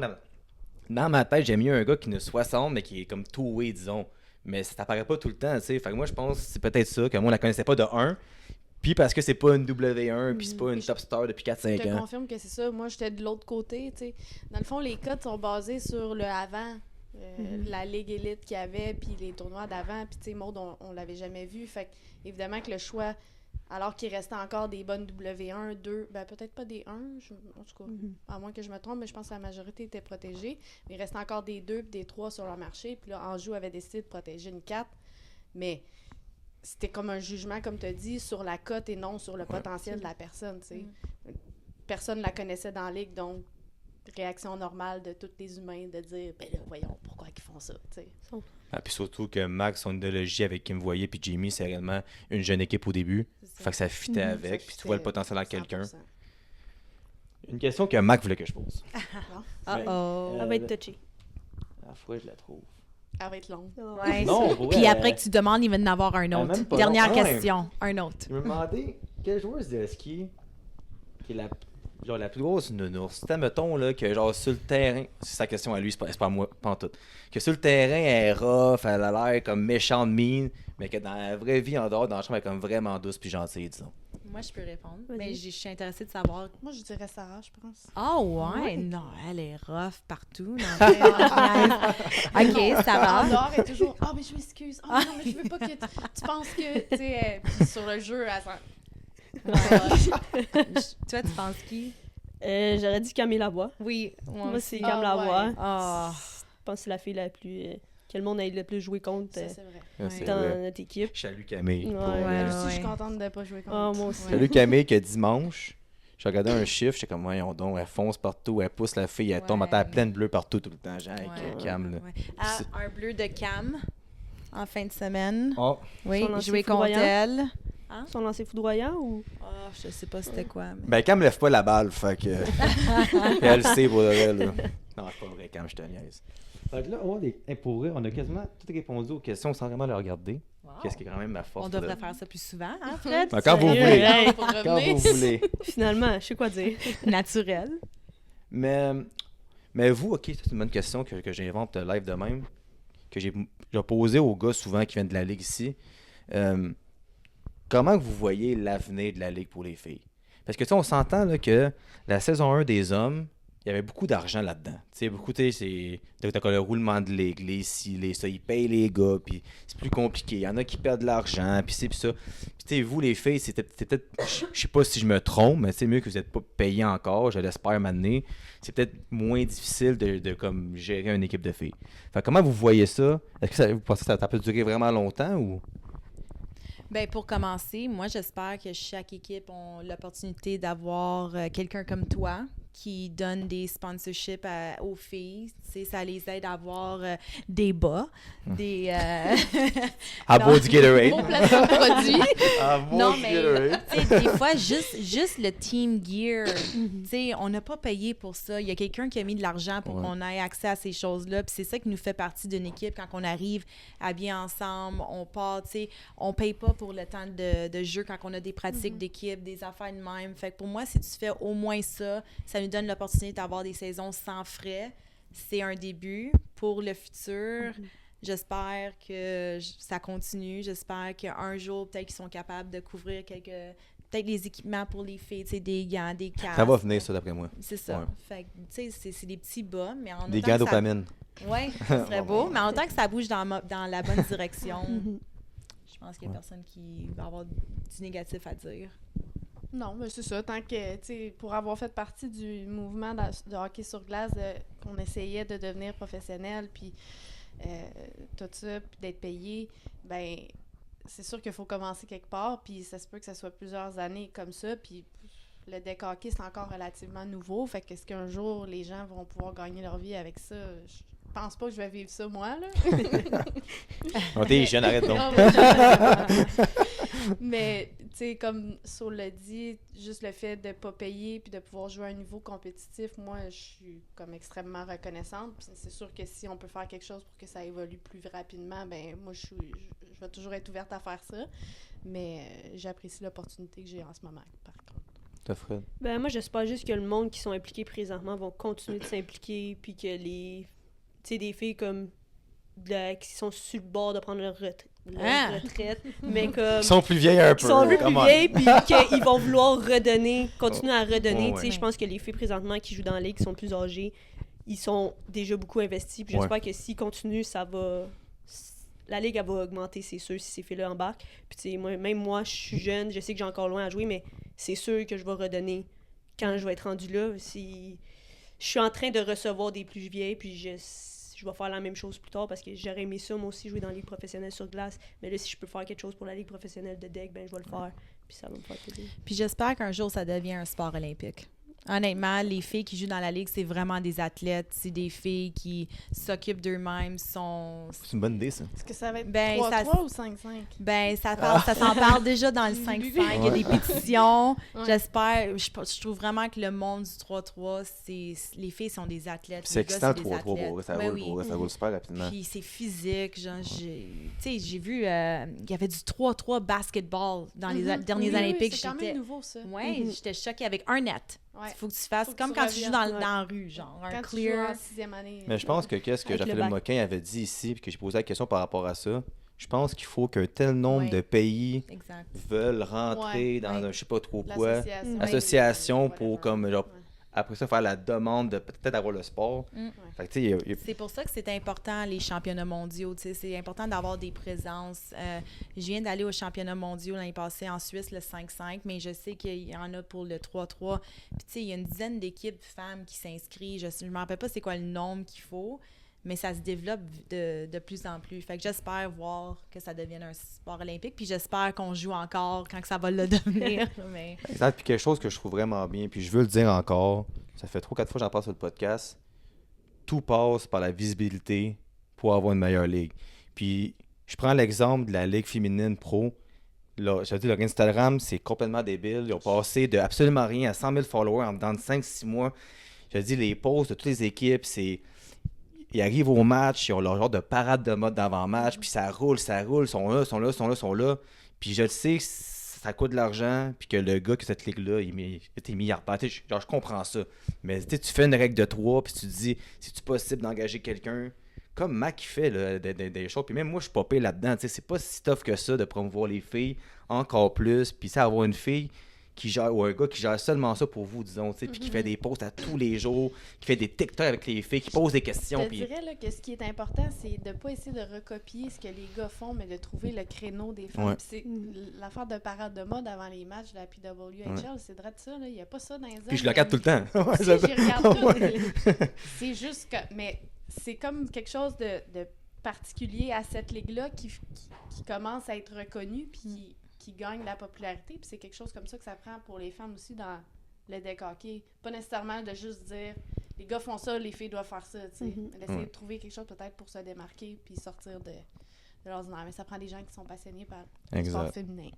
S1: dans ma tête, j'aime mieux un gars qui en a 60, mais qui est comme two-way, disons. Mais ça t'apparaît pas tout le temps, tu sais. Fait que moi, je pense que c'est peut-être ça, que moi, on la connaissait pas de 1. Puis parce que c'est pas une W1, puis c'est pas une top star depuis
S3: Je
S1: 4-5
S3: te
S1: ans.
S3: confirme que c'est ça. Moi, j'étais de l'autre côté, tu sais. Dans le fond, les codes sont basés sur le avant, la Ligue élite qu'il y avait, puis les tournois d'avant. Puis, tu sais, Maud, on l'avait jamais vu. Fait que, évidemment que le choix, alors qu'il restait encore des bonnes W1, 2, ben peut-être pas des 1, en tout cas, à moins que je me trompe, mais je pense que la majorité était protégée. Mais il restait encore des 2 et des 3 sur le marché. Puis là, Anjou avait décidé de protéger une 4. Mais c'était comme un jugement, comme tu as dit, sur la cote et non sur le potentiel de la personne, tu sais. Personne ne la connaissait dans la ligue, donc réaction normale de tous les humains de dire « Ben là, voyons, pourquoi ils font ça? » tu sais.
S1: Ah, puis surtout que Max, son idéologie avec qui me voyait, puis Jamie, c'est réellement une jeune équipe au début.
S3: C'est ça.
S1: Fait que ça fitait avec,
S3: Ça
S1: puis tu vois le
S3: fitait
S1: potentiel dans quelqu'un.
S3: 100%.
S1: Une question que Mac voulait que je pose.
S2: Uh-oh.
S4: Elle va être touchée.
S1: La fois, je la trouve.
S3: Elle va être longue.
S2: Ouais.
S1: Non, pour
S2: Puis
S1: vrai,
S2: après que tu demandes, il va en avoir un autre.
S1: même pas
S2: Dernière
S1: long.
S2: question, un autre.
S1: Je me demandais, quelle joueuse de ski qui est la plus grosse nounours? C'était, mettons, là, que genre sur le terrain, c'est sa question à lui, c'est pas à moi, pas en tout. Que sur le terrain, elle est rough, elle a l'air comme méchante mine, mais que dans la vraie vie, en dehors, dans la chambre, elle est comme vraiment douce puis gentille, disons.
S2: Moi, je peux répondre.
S4: Vas-y.
S2: Mais je suis intéressée de savoir.
S3: Moi, je dirais Sarah, je pense.
S2: Oh, ouais. Non, elle est rough partout. Non, OK, ça va.
S3: En dehors, elle est toujours « Ah, mais je m'excuse. Ah, non, mais je veux pas que tu penses que... » Tu sais, puis sur le jeu, elle s'en...
S2: Toi, tu penses qui?
S4: J'aurais dit Camille Lavoie.
S2: Oui.
S4: Moi, c'est
S3: Ah,
S4: Cam Lavoie.
S3: ouais.
S2: Ah.
S4: Je pense que c'est la fille la plus... que le monde ait le plus joué contre
S3: Ça, c'est vrai.
S1: Ah, c'est
S4: dans
S1: vrai.
S4: notre équipe.
S1: Salut Camille.
S4: Ouais.
S1: Pour,
S2: Ouais.
S3: Elle aussi, je suis contente de ne pas jouer contre.
S4: Ah, moi aussi.
S1: Salut Camille, que dimanche, je regardais un chiffre, j'étais comme, voyons donc, elle fonce partout, elle pousse la fille, elle tombe à terre pleine bleue partout tout le temps. J'ai
S2: Ouais.
S1: Cam, là.
S2: Ouais. Ah, un bleu de Cam en fin de semaine.
S1: Oh,
S2: Oui,
S4: Son lancer
S2: jouer contre
S4: foudroyant.
S2: elle.
S4: Son lancer foudroyant ou...
S2: Oh, je sais pas c'était quoi. Mais...
S1: ben Cam lève pas la balle, fait que. Elle le sait pour de vrai, là. Non, c'est pas vrai, Cam, je te niaise. Fait que là, pour vrai, on a quasiment tout répondu aux questions sans vraiment le regarder.
S2: Wow.
S1: Qu'est-ce qui est quand même ma force.
S2: On devrait
S1: là.
S2: faire ça plus souvent, hein, Fred?
S1: Ben, quand vous
S4: Sérieux,
S1: voulez.
S4: hey,
S3: Pour
S1: Quand
S3: revenir.
S1: vous voulez.
S4: Finalement, je sais quoi dire.
S2: Naturel.
S1: Mais vous, ok, c'est une bonne question que j'invente live de même, que j'ai posée aux gars souvent qui viennent de la Ligue ici. Comment vous voyez l'avenir de la Ligue pour les filles? Parce que tu sais, on s'entend là, que la saison 1 des hommes, il y avait beaucoup d'argent là-dedans. Tu sais, beaucoup, tu sais, t'as le roulement de ligue, les ci, les ça, ils payent les gars, puis c'est plus compliqué. Il y en a qui perdent de l'argent, puis c'est puis ça. Puis tu sais, vous, les filles, c'était peut-être, je sais pas si je me trompe, mais c'est mieux que vous n'êtes pas payés encore, je l'espère m'amener. C'est peut-être moins difficile de comme gérer une équipe de filles. Fait que comment vous voyez ça? Est-ce que vous pensez que ça peut durer vraiment longtemps ou?
S2: Ben, pour commencer, moi, j'espère que chaque équipe a l'opportunité d'avoir quelqu'un comme toi qui donne des sponsorships aux filles. Tu sais, ça les aide à avoir des bas, des...
S1: À
S2: Non.
S1: beau du Gatorade.
S3: Bon placement de produit.
S1: À beau
S2: Non,
S1: du
S2: mais
S1: Gatorade.
S2: tu sais, des fois, juste le team gear, tu sais, on n'a pas payé pour ça. Il y a quelqu'un qui a mis de l'argent pour
S1: Ouais.
S2: qu'on ait accès à ces choses-là. Puis c'est ça qui nous fait partie d'une équipe. Quand on arrive habillés ensemble, on part, tu sais, on paye pas pour le temps de jeu quand on a des pratiques d'équipe, des affaires de même. Fait que pour moi, si tu fais au moins ça, ça nous donne l'opportunité d'avoir des saisons sans frais. C'est un début pour le futur. J'espère que ça continue. J'espère qu'un jour, peut-être qu'ils sont capables de couvrir peut-être les équipements pour les filles, tu sais, des gants, des casques.
S1: Ça va venir, ça, d'après moi.
S2: C'est ça.
S1: Ouais.
S2: Fait que, tu sais, c'est des petits bas, mais en
S1: Des
S2: autant
S1: gants
S2: que ça...
S1: dopamine.
S2: Oui, ça serait beau, mais en tant que ça bouge dans la bonne direction,
S4: Mhm.
S2: je pense qu'il n'y a personne qui va avoir du négatif à dire.
S3: Non, mais c'est ça. Tant que, tu sais, pour avoir fait partie du mouvement de hockey sur glace, qu'on essayait de devenir professionnel, puis tout ça, puis d'être payé, ben c'est sûr qu'il faut commencer quelque part, puis ça se peut que ça soit plusieurs années comme ça, puis le deck hockey, c'est encore relativement nouveau, fait que est-ce qu'un jour, les gens vont pouvoir gagner leur vie avec ça? Je pense pas que je vais vivre ça, moi, là.
S1: Oh, t'es jeune, arrête donc.
S3: Non, mais, tu sais, comme Saul l'a dit, juste le fait de pas payer puis de pouvoir jouer à un niveau compétitif, moi, je suis comme extrêmement reconnaissante. Puis c'est sûr que si on peut faire quelque chose pour que ça évolue plus rapidement, ben moi, je vais toujours être ouverte à faire ça. Mais j'apprécie l'opportunité que j'ai en ce moment, par contre.
S1: T'as Fred.
S4: Ben, moi, j'espère juste que le monde qui sont impliqués présentement vont continuer de s'impliquer, puis que les... Tu sais, des filles comme... qui sont sur le bord de prendre leur retraite, mais comme...
S1: Ils sont plus vieilles un peu.
S4: Qui sont un peu
S1: come
S4: plus
S1: on.
S4: vieilles, puis qu'ils vont vouloir redonner, continuer à redonner.
S1: Ouais,
S4: Tu sais,
S1: ouais.
S4: je pense que les filles présentement qui jouent dans la ligue, qui sont plus âgées, ils sont déjà beaucoup investis. Puis j'espère que s'ils continuent, ça va... La ligue, elle va augmenter, c'est sûr, si ces filles-là embarquent. Puis tu sais, même moi, je suis jeune, je sais que j'ai encore loin à jouer, mais c'est sûr que je vais redonner quand je vais être rendue là. Si... Je suis en train de recevoir des plus vieilles, puis je vais faire la même chose plus tard parce que j'aurais aimé ça, moi aussi, jouer dans la ligue professionnelle sur glace. Mais là, si je peux faire quelque chose pour la ligue professionnelle de deck, ben je vais le faire. Puis ça va me faire plaisir.
S2: Puis j'espère qu'un jour, ça devient un sport olympique. Honnêtement, les filles qui jouent dans la ligue, c'est vraiment des athlètes. C'est des filles qui s'occupent d'eux-mêmes, sont...
S1: C'est une bonne idée, ça.
S3: Est-ce que ça va être
S2: Ben,
S3: 3-3 ou 5-5?
S2: Ben, ça s'en parle déjà dans le 5-5. Il y a des pétitions.
S3: Ouais.
S2: J'espère. Je trouve vraiment que le monde du 3-3, les filles sont des athlètes.
S1: C'est
S2: les gars,
S1: excitant,
S2: c'est
S1: le
S2: des
S1: 3-3, pour
S2: athlètes.
S1: vrai. Ça
S2: Ben
S1: roule,
S2: oui.
S1: pour vrai, ça roule super rapidement.
S2: Puis c'est physique. Genre, j'ai vu, il y avait du 3-3 basketball dans les derniers
S3: Oui,
S2: Olympiques.
S3: c'est quand même nouveau, ça.
S2: Ouais, j'étais choquée avec un net.
S3: Ouais.
S2: Il faut que tu fasses
S3: Faut que
S2: comme
S3: tu
S2: quand tu joues
S3: reviennes,
S2: dans la rue, genre un
S3: Quand tu joues
S2: clear.
S3: en 6e année.
S1: Mais je pense que qu'est-ce que
S4: Avec le
S1: Jean-Philippe
S4: bac.
S1: Moquin avait dit ici, puis que j'ai posé la question par rapport à ça, je pense qu'il faut qu'un tel nombre
S2: Ouais.
S1: de pays
S2: Exact.
S1: veulent rentrer
S3: Ouais,
S1: dans
S2: ouais.
S1: un je sais pas trop quoi.
S3: L'association.
S1: Association
S3: whatever.
S1: pour comme genre
S3: Ouais.
S1: après ça faire la demande de peut-être avoir le sport.
S2: Mm.
S1: Fait que tu sais, il y a-
S2: C'est pour ça que c'est important, les championnats mondiaux. Tu sais, c'est important d'avoir des présences. Je viens d'aller aux championnats mondiaux l'année passée en Suisse, le 5-5, mais je sais qu'il y en a pour le 3-3. Puis, tu sais, il y a une dizaine d'équipes femmes qui s'inscrivent. Je ne me rappelle pas c'est quoi le nombre qu'il faut, mais ça se développe de plus en plus. Fait que j'espère voir que ça devienne un sport olympique. Puis j'espère qu'on joue encore quand que ça va le devenir. Mais...
S1: Exact, puis quelque chose que je trouve vraiment bien, puis je veux le dire encore, ça fait 3-4 fois que j'en parle sur le podcast, tout passe par la visibilité pour avoir une meilleure ligue. Puis je prends l'exemple de la ligue féminine pro. Là, je te dis, leur Instagram, c'est complètement débile. Ils ont passé de absolument rien à 100 000 followers en dedans de 5-6 mois. Je te dis, les posts de toutes les équipes, c'est... Ils arrivent au match, ils ont leur genre de parade de mode d'avant-match, puis ça roule, ils sont là. Puis je le sais que ça coûte de l'argent, puis que le gars qui a cette ligue-là, il est milliardaire. Tu sais, genre, je comprends ça. Mais tu sais, tu fais une règle de 3, puis tu te dis, c'est-tu possible d'engager quelqu'un comme Mac qui fait là, des choses. Puis même moi, je suis pas payé là-dedans. Tu sais, c'est pas si tough que ça de promouvoir les filles encore plus. Puis ça, avoir une fille qui gère, ou un gars qui gère seulement ça pour vous, disons, tu sais, puis qui fait des posts à tous les jours, qui fait des TikTok avec les filles, qui pose des questions.
S3: Je te
S1: Puis...
S3: dirais là, que ce qui est important, c'est de ne pas essayer de recopier ce que les gars font, mais de trouver le créneau des femmes.
S1: Ouais.
S3: Puis c'est l'affaire de parade de mode avant les matchs de la PWHL, c'est vrai de ça, il n'y a pas ça dans les hommes.
S1: Puis je le regarde tout le temps.
S3: Si, j'y regarde tout.
S1: Ouais.
S3: C'est juste que... Mais c'est comme quelque chose de particulier à cette ligue-là qui commence à être reconnue, puis qui gagne la popularité. Puis c'est quelque chose comme ça que ça prend pour les femmes aussi dans le deck hockey. Pas nécessairement de juste dire les gars font ça, les filles doivent faire ça. Tu sais. D'essayer de trouver quelque chose peut-être pour se démarquer puis sortir de l'ordinaire. Mais ça prend des gens qui sont passionnés par le sport féminin.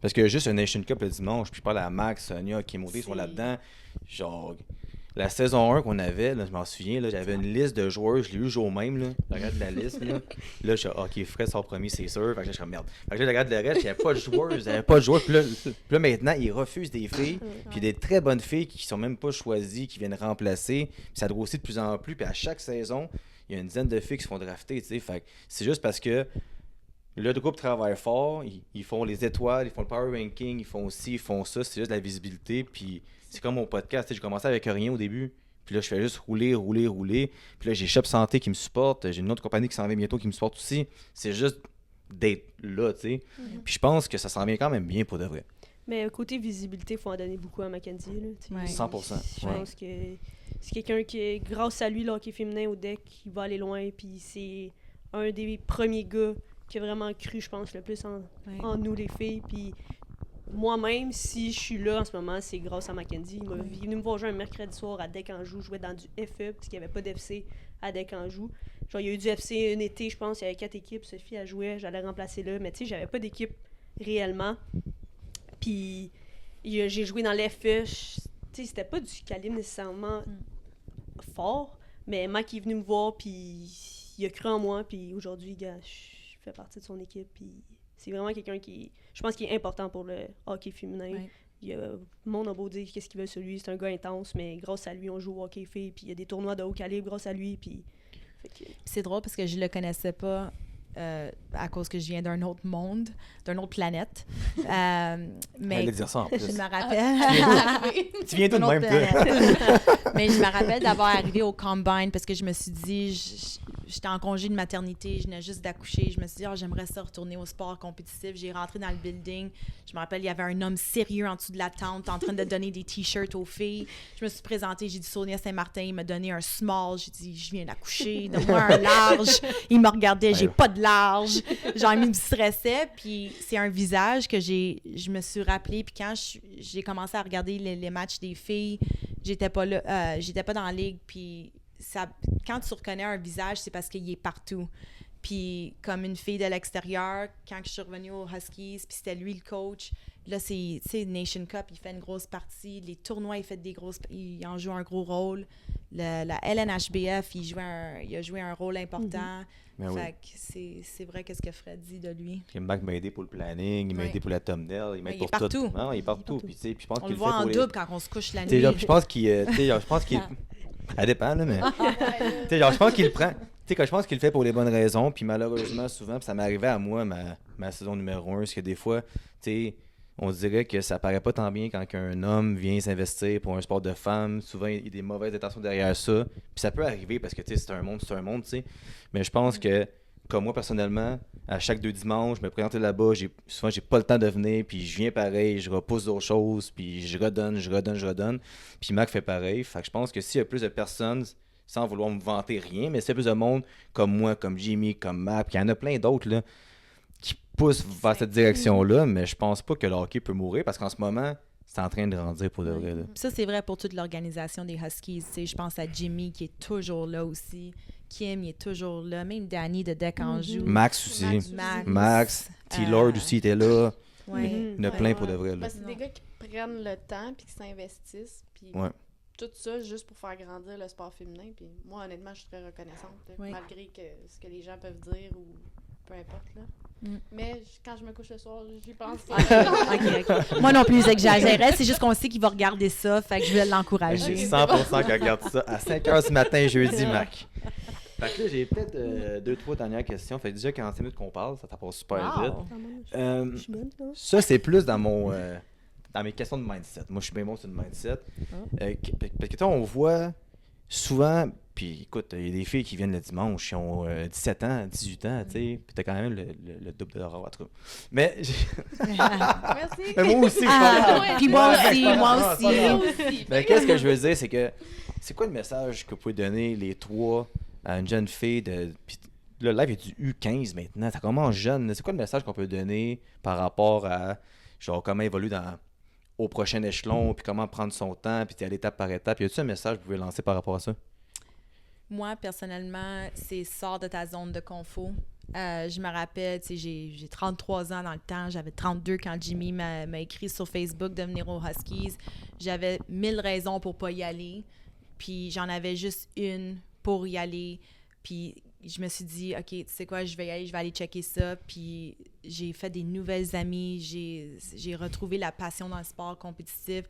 S1: Parce que juste un Nation Cup le dimanche, puis je parle à Max, Sonia, qui est montée, sont
S3: C'est-
S1: là-dedans. Genre, la saison 1 qu'on avait, là, je m'en souviens, là, j'avais une liste de joueurs, je l'ai eu jour même, là. Je regarde la liste, là. Là, je suis OK, Fred sort premier, c'est sûr. Fait que là, je suis comme merde. Fait que là, je regarde le reste, il n'y avait pas de joueurs, Puis là, maintenant, ils refusent des filles. Puis des très bonnes filles qui sont même pas choisies, qui viennent remplacer. Puis ça grossit de plus en plus. Puis à chaque saison, il y a une dizaine de filles qui se font drafter, tu sais. Fait que c'est juste parce que le groupe travaille fort, ils font les étoiles, ils font le power ranking, ils font ci, ils font ça, c'est juste de la visibilité. Puis c'est comme mon podcast, j'ai commencé avec rien au début. Puis là, je fais juste rouler. Puis là, j'ai Shop Santé qui me supporte, j'ai une autre compagnie qui s'en vient bientôt qui me supporte aussi. C'est juste d'être là, tu sais. Puis je pense que ça s'en vient quand même bien pour de vrai.
S4: Mais côté visibilité, il faut en donner beaucoup à Mackenzie. Là,
S2: Ouais.
S1: 100%.
S4: Je pense que c'est quelqu'un qui, grâce à lui, le hockey féminin au deck, il va aller loin. Puis c'est un des premiers gars qui a vraiment cru, je pense, le plus en nous, les filles. Puis moi-même, si je suis là en ce moment, c'est grâce à Mackenzie. Il est venu me voir jouer un mercredi soir à Deck-Anjou, jouer dans du FE, parce qu'il n'y avait pas d'FC à Deck-Anjou. Genre, il y a eu du FC un été, je pense, il y avait 4 équipes, Sophie a joué, j'allais remplacer là, mais tu sais, j'avais pas d'équipe réellement. Puis j'ai joué dans l'FE, tu sais, c'était pas du calibre nécessairement fort, mais Mac est venu me voir, puis il a cru en moi, puis aujourd'hui, gars, je fais partie de son équipe, puis c'est vraiment quelqu'un qui, je pense, qui est important pour le hockey féminin.
S2: Ouais.
S4: Le monde a beau dire qu'est-ce qu'il veut sur lui, c'est un gars intense, mais grâce à lui, on joue au hockey fait, puis il y a des tournois de haut calibre grâce à lui, puis...
S2: C'est drôle parce que je le connaissais pas à cause que je viens d'un autre monde, d'une autre planète. Mais
S1: Fallait dire ça en plus.
S2: je me rappelle...
S1: Tu viens tout de
S2: D'une
S1: même,
S2: autre
S1: toi.
S2: planète. Mais je me rappelle d'avoir arrivé au Combine parce que je me suis dit, j'étais en congé de maternité, je venais juste d'accoucher. Je me suis dit, j'aimerais ça retourner au sport compétitif. J'ai rentré dans le building. Je me rappelle, il y avait un homme sérieux en dessous de la tente en train de donner des t-shirts aux filles. Je me suis présentée, j'ai dit Sonia Saint-Martin, il m'a donné un small. J'ai dit, je viens d'accoucher, donne-moi un large. Il me regardait, j'ai pas de large. Genre, il me stressait. Puis c'est un visage que je me suis rappelé. Puis quand j'ai commencé à regarder les matchs des filles, j'étais pas là, j'étais pas dans la ligue. Puis ça, quand tu reconnais un visage, c'est parce qu'il est partout. Puis comme une fille de l'extérieur, quand je suis revenue aux Huskies, puis c'était lui le coach, là, c'est Nation Cup, il fait une grosse partie. Les tournois, il en joue un gros rôle. La LNHBF, il a joué un rôle important.
S1: Ben oui.
S2: Fait que c'est vrai qu'est-ce que Fred dit de lui.
S1: Puis Mac m'a aidé pour le planning, il m'a aidé pour la thumbnail, il m'aide
S2: Il est
S1: pour
S2: partout.
S1: tout. Non, il est partout. Puis, tu sais, puis je pense
S2: On
S1: qu'il
S2: le
S1: le
S2: voit
S1: fait
S2: en
S1: pour
S2: double quand on se couche la
S1: Tu sais,
S2: nuit.
S1: genre, je pense qu'il ça dépend, là, mais... Tu sais, genre, je pense qu'il le prend... Tu sais, je pense qu'il le fait pour les bonnes raisons, puis malheureusement, souvent, puis ça m'est arrivé à moi, ma saison numéro 1, parce que des fois, tu sais, on dirait que ça paraît pas tant bien quand un homme vient s'investir pour un sport de femme. Souvent, il y a des mauvaises intentions derrière ça. Puis ça peut arriver parce que, tu sais, c'est un monde, tu sais. Mais je pense que, comme moi, personnellement, à chaque 2 dimanches, je me présente là-bas, souvent, j'ai pas le temps de venir, puis je viens pareil, je repousse d'autres choses, puis je redonne. Puis Mac fait pareil. Fait que je pense que s'il y a plus de personnes, sans vouloir me vanter rien, mais s'il y a plus de monde comme moi, comme Jimmy, comme Mac, puis il y en a plein d'autres, là, qui poussent vers cette direction-là, mais je pense pas que le hockey peut mourir parce qu'en ce moment, c'est en train de grandir pour de vrai. Là.
S2: Ça, c'est vrai pour toute l'organisation des Huskies. Je pense à Jimmy qui est toujours là aussi. Kim, il est toujours là. Même Danny de Deck-Anjou.
S1: Max aussi.
S2: Max.
S1: T-Lord aussi était là.
S2: Ouais.
S1: Il y en a plein pour de vrai. Là.
S3: Parce que c'est des gars qui prennent le temps puis qui s'investissent. Puis tout ça juste pour faire grandir le sport féminin. Puis moi, honnêtement, je suis très reconnaissante. Là, malgré ce que les gens peuvent dire ou peu importe. Là. Mais quand je me couche le soir, j'y pense pas.
S2: OK. Moi non plus, j'exagérais. C'est juste qu'on sait qu'il va regarder ça, fait que je vais l'encourager.
S1: 100% qu'il regarde ça à 5h du matin, jeudi, Mac. Fait que là, j'ai peut-être 2-3 dernières questions. Fait que déjà 45 minutes qu'on parle, ça passe super vite. Ça, c'est plus dans mes questions de mindset. Moi, je suis bien bon sur le mindset. Parce que on voit souvent... Puis écoute, il y a des filles qui viennent le dimanche, qui ont 17 ans, 18 ans, tu sais, puis t'as quand même le double de leur autre. Mais
S3: Merci.
S1: Mais moi aussi, je
S2: Puis moi aussi.
S1: Mais qu'est-ce que je veux dire, c'est que c'est quoi le message que vous pouvez donner les trois à une jeune fille de. Puis le live est du U15 maintenant, ça commence jeune. C'est quoi le message qu'on peut donner par rapport à genre comment évoluer au prochain échelon, puis comment prendre son temps, puis à l'étape par étape. Y a-t-il un message que vous pouvez lancer par rapport à ça?
S2: Moi, personnellement, c'est sors de ta zone de confort. Je me rappelle, tu sais, j'ai 33 ans dans le temps. J'avais 32 quand Jimmy m'a écrit sur Facebook de venir aux Huskies. J'avais 1000 raisons pour pas y aller. Puis j'en avais juste une pour y aller. Puis je me suis dit, OK, tu sais quoi, je vais y aller, je vais aller checker ça. Puis j'ai fait des nouvelles amies. J'ai retrouvé la passion dans le sport compétitif.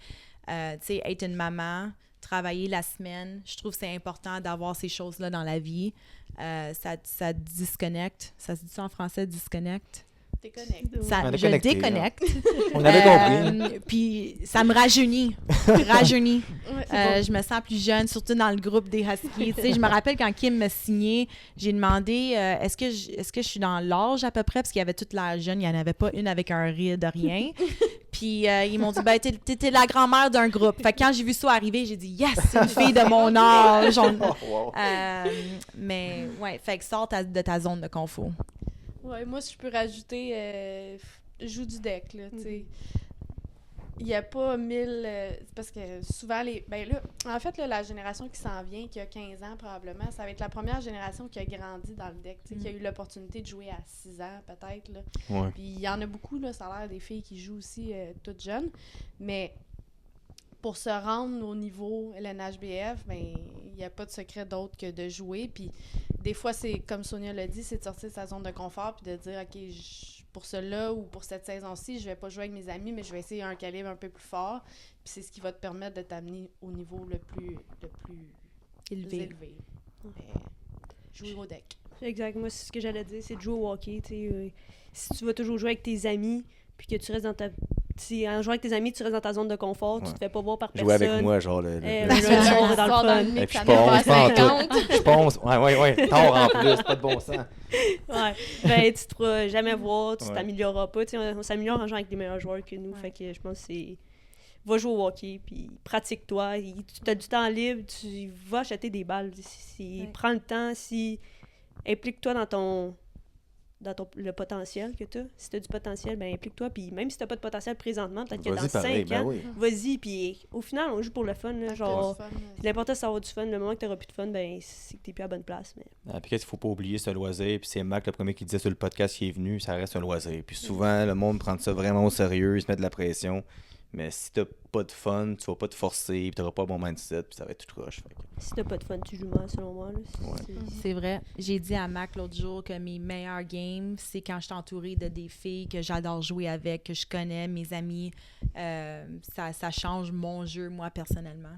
S2: Tu sais, être une maman, travailler la semaine, je trouve que c'est important d'avoir ces choses-là dans la vie. Ça disconnecte. Ça se dit ça en français, disconnecte?
S3: Déconnecte.
S1: On est
S2: Je
S1: connecté,
S2: déconnecte.
S1: On avait compris.
S2: Puis ça me rajeunit. Rajeunit.
S3: Ouais, c'est
S2: Je me sens plus jeune, surtout dans le groupe des Huskies. Tu sais, je me rappelle quand Kim m'a signé, j'ai demandé est-ce que je suis dans l'âge à peu près, parce qu'il y avait toute la jeune, il n'y en avait pas une avec un ride, rien. Puis ils m'ont dit t'es la grand-mère d'un groupe. Fait que quand j'ai vu ça arriver, j'ai dit yes, c'est une fille de mon âge.
S1: Wow.
S2: Mais ouais, fait que sors de ta zone de confort.
S3: Ouais, moi, si je peux rajouter, joue du deck, là, tu sais. Il n'y a pas 1000... parce que souvent, ben là, en fait, là, la génération qui s'en vient, qui a 15 ans probablement, ça va être la première génération qui a grandi dans le deck, tu sais, qui a eu l'opportunité de jouer à 6 ans, peut-être, là.
S1: Ouais.
S3: Puis il y en a beaucoup, là, ça a l'air des filles qui jouent aussi toutes jeunes. Mais pour se rendre au niveau LNHBF, ben il n'y a pas de secret d'autre que de jouer. Puis des fois, c'est comme Sonia l'a dit, c'est de sortir de sa zone de confort puis de dire, OK, pour cela ou pour cette saison-ci, je vais pas jouer avec mes amis, mais je vais essayer un calibre un peu plus fort. Puis c'est ce qui va te permettre de t'amener au niveau le plus élevé. Mais jouer au deck.
S4: Exact. Moi, c'est ce que j'allais dire, c'est de jouer au hockey. Si tu vas toujours jouer avec tes amis, puis que tu restes dans ta... Si en jouant avec tes amis, tu restes dans ta zone de confort, tu te fais pas voir par personne.
S1: Jouer avec moi, genre le
S4: on va dans le fun.
S1: Et puis je pense pas en tout. Je pense, ouais, tort en plus, pas de bon sens.
S4: Ouais. Ben, tu te feras jamais voir, tu
S1: Ouais.
S4: t'amélioreras pas. On s'améliore en jouant avec des meilleurs joueurs que nous.
S3: Ouais.
S4: Fait que je pense que c'est... Va jouer au hockey, puis pratique-toi. Tu as du temps libre, tu vas acheter des balles.
S3: Ouais.
S4: Prends le temps, implique-toi dans le potentiel que tu as. Si tu as du potentiel, ben implique-toi. Puis même si tu n'as pas de potentiel présentement, peut-être que dans 5 ans, vas-y. Puis au final, on joue pour le fun. Là, genre, l'important, c'est d'avoir du fun. Le moment que tu n'auras plus de fun, ben c'est que tu n'es plus à la bonne place. Mais...
S1: Ah, puis qu'est-ce qu'il faut pas oublier, c'est un loisir. Puis c'est Mac, le premier qui disait sur le podcast qui est venu, ça reste un loisir. Puis souvent, le monde prend ça vraiment au sérieux, il se met de la pression. Mais si t'as pas de fun, tu vas pas te forcer, puis t'auras pas un bon mindset, puis ça va être tout croche.
S4: Si t'as pas de fun, tu joues mal, selon moi. Là.
S2: C'est vrai. J'ai dit à Mac l'autre jour que mes meilleurs games, c'est quand je suis entourée de des filles que j'adore jouer avec, que je connais, mes amis. Ça change mon jeu, moi, personnellement.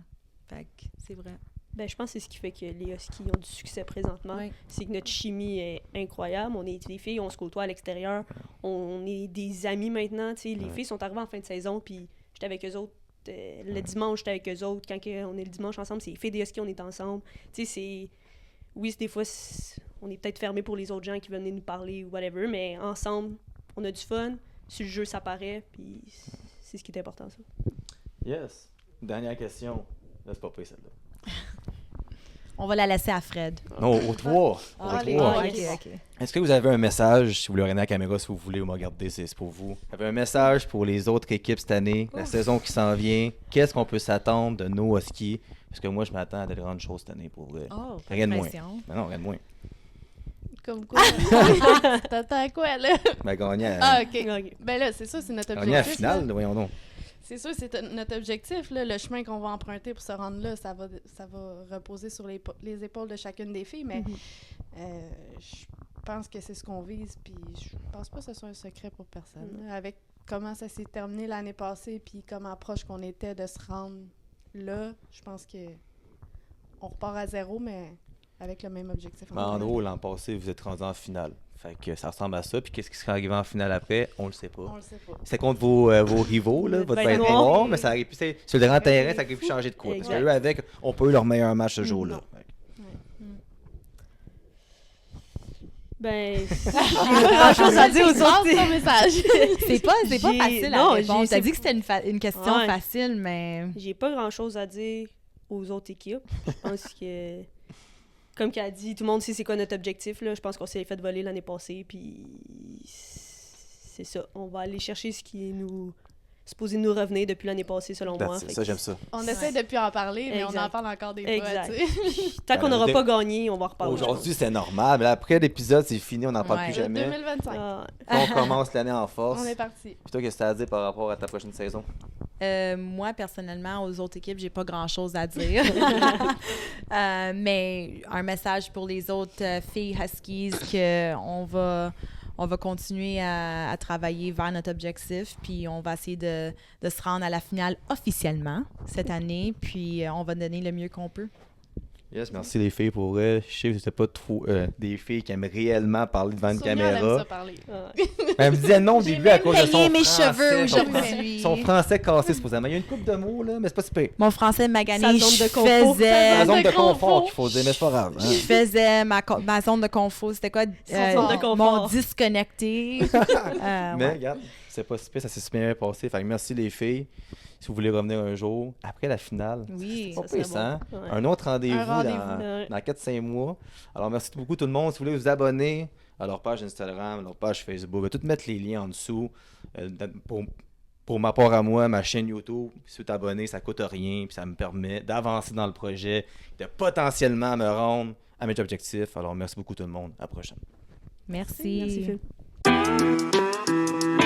S2: Fait que c'est vrai.
S4: Ben, je pense que c'est ce qui fait que les Huskies ont du succès présentement.
S2: Oui.
S4: C'est que notre chimie est incroyable. On est des filles, on se côtoie à l'extérieur. On est des amis maintenant. Les filles sont arrivées en fin de saison, puis j'étais avec eux autres. Le dimanche, j'étais avec eux autres. Quand on est le dimanche ensemble, c'est les filles des Huskies, on est ensemble. Oui, des fois, on est peut-être fermé pour les autres gens qui venaient nous parler ou whatever, mais ensemble, on a du fun. Sur le jeu, ça paraît, puis c'est ce qui est important, ça.
S1: Yes. Dernière question. Là, c'est pas pire, celle-là.
S2: On va la laisser à Fred.
S1: Non, au 3.
S2: OK.
S1: Est-ce que vous avez un message, si vous le regardez à la caméra, si vous voulez, ou me regarder, c'est pour vous. Vous avez un message pour les autres équipes cette année, la saison qui s'en vient. Qu'est-ce qu'on peut s'attendre de nos Huskies? Parce que moi, je m'attends à de grandes choses cette année, pour vrai.
S2: Oh,
S1: Rien de moins.
S2: pression.
S1: Non, rien de moins.
S3: Comme quoi? T'attends à quoi, là?
S1: Ben, gagner
S3: Ah, OK.
S4: Ok.
S3: Ben là, c'est ça, c'est notre
S1: gagner à la
S3: objectif.
S1: finale,
S3: là.
S1: voyons donc.
S3: C'est sûr, c'est notre objectif. Là. Le chemin qu'on va emprunter pour se rendre là, ça va reposer sur les épaules de chacune des filles, mais je pense que c'est ce qu'on vise, puis je pense pas que ce soit un secret pour personne. Là. Avec comment ça s'est terminé l'année passée, puis comment proche qu'on était de se rendre là, je pense que on repart à zéro, mais avec le même objectif.
S1: Mais en gros, l'an passé, vous êtes rendu en finale. Fait que ça ressemble à ça. Puis qu'est-ce qui sera arrivé en finale après? On le sait pas.
S3: On le sait pas.
S1: C'est contre vos rivaux, là, votre bête
S4: noire.
S1: noire, mais ça aurait pu, sur le grand terrain, ça aurait pu changer de quoi. Parce
S4: Exact.
S1: qu'eux, avec, on peut eu leur meilleur match ce jour-là.
S4: Ben, j'ai pas grand-chose à dire aux autres.
S3: ton message.
S2: C'est pas facile à répondre. T'as
S4: j'ai-
S2: dit que c'était une question
S4: Ouais.
S2: facile, mais...
S4: J'ai pas grand-chose à dire aux autres équipes. Je pense que, comme qu'elle a dit, tout le monde sait c'est quoi notre objectif. Là. Je pense qu'on s'est fait voler l'année passée, puis c'est ça. On va aller chercher ce qui est supposé nous revenir depuis l'année passée, selon moi. Fait
S1: Ça,
S4: que
S1: j'aime ça.
S3: On essaie de plus en parler, mais on
S4: Exact.
S3: en parle encore des
S4: Exact.
S3: fois. Tu sais.
S4: Tant qu'on n'aura pas gagné, on va reparler.
S1: Aujourd'hui, c'est normal. Mais après l'épisode, c'est fini, on n'en parle
S2: Ouais.
S1: plus jamais.
S3: 2025.
S4: Ah,
S1: Puis on commence l'année en force.
S3: On est parti.
S1: Puis toi, qu'est-ce que tu as à dire par rapport à ta prochaine saison?
S2: Moi, personnellement, aux autres équipes, j'ai pas grand-chose à dire. Mais un message pour les autres filles Huskies qu'on va continuer à travailler vers notre objectif, puis on va essayer de se rendre à la finale officiellement cette année, puis on va donner le mieux qu'on peut.
S1: Yes, merci les filles pour elle. Je sais que c'était pas trop des filles qui aiment réellement parler devant une
S3: Sonia, elle aime
S1: caméra.
S3: ça parler.
S1: Elle me disait non au
S2: J'ai
S1: début à
S2: même
S1: cause de son
S2: peigné mes
S1: français.
S2: cheveux
S1: Son
S2: aujourd'hui.
S1: Son français cassé, supposément. Il y a une couple de mots, là, mais c'est pas super.
S2: Mon français magané,
S4: Sa zone
S2: je
S4: de confort.
S1: C'est la
S2: faisais...
S1: zone de
S3: de
S1: confort
S3: confort.
S1: qu'il faut dire, mais c'est pas grave. hein.
S2: Je faisais ma zone de confort. C'était quoi?
S4: zone de confort.
S2: Mon disconnecté.
S1: Mais
S2: Ouais.
S1: regarde, c'est pas super, ça s'est super bien passé. Fait que merci les filles. Si vous voulez revenir un jour, après la finale,
S2: Oui.
S1: pas
S4: Ça serait
S1: pire, ça,
S4: bon.
S1: hein?
S4: Ouais.
S1: Un autre rendez-vous,
S3: Un rendez-vous.
S1: dans 4-5 mois. Alors, merci beaucoup tout le monde. Si vous voulez vous abonner à leur page Instagram, à leur page Facebook, je vais tout mettre les liens en dessous. Pour ma part à moi, ma chaîne YouTube, si vous êtes abonné, ça coûte rien, puis ça me permet d'avancer dans le projet, de potentiellement me rendre à mes objectifs. Alors, merci beaucoup tout le monde. À la prochaine.
S2: Merci.
S4: Merci, Phil.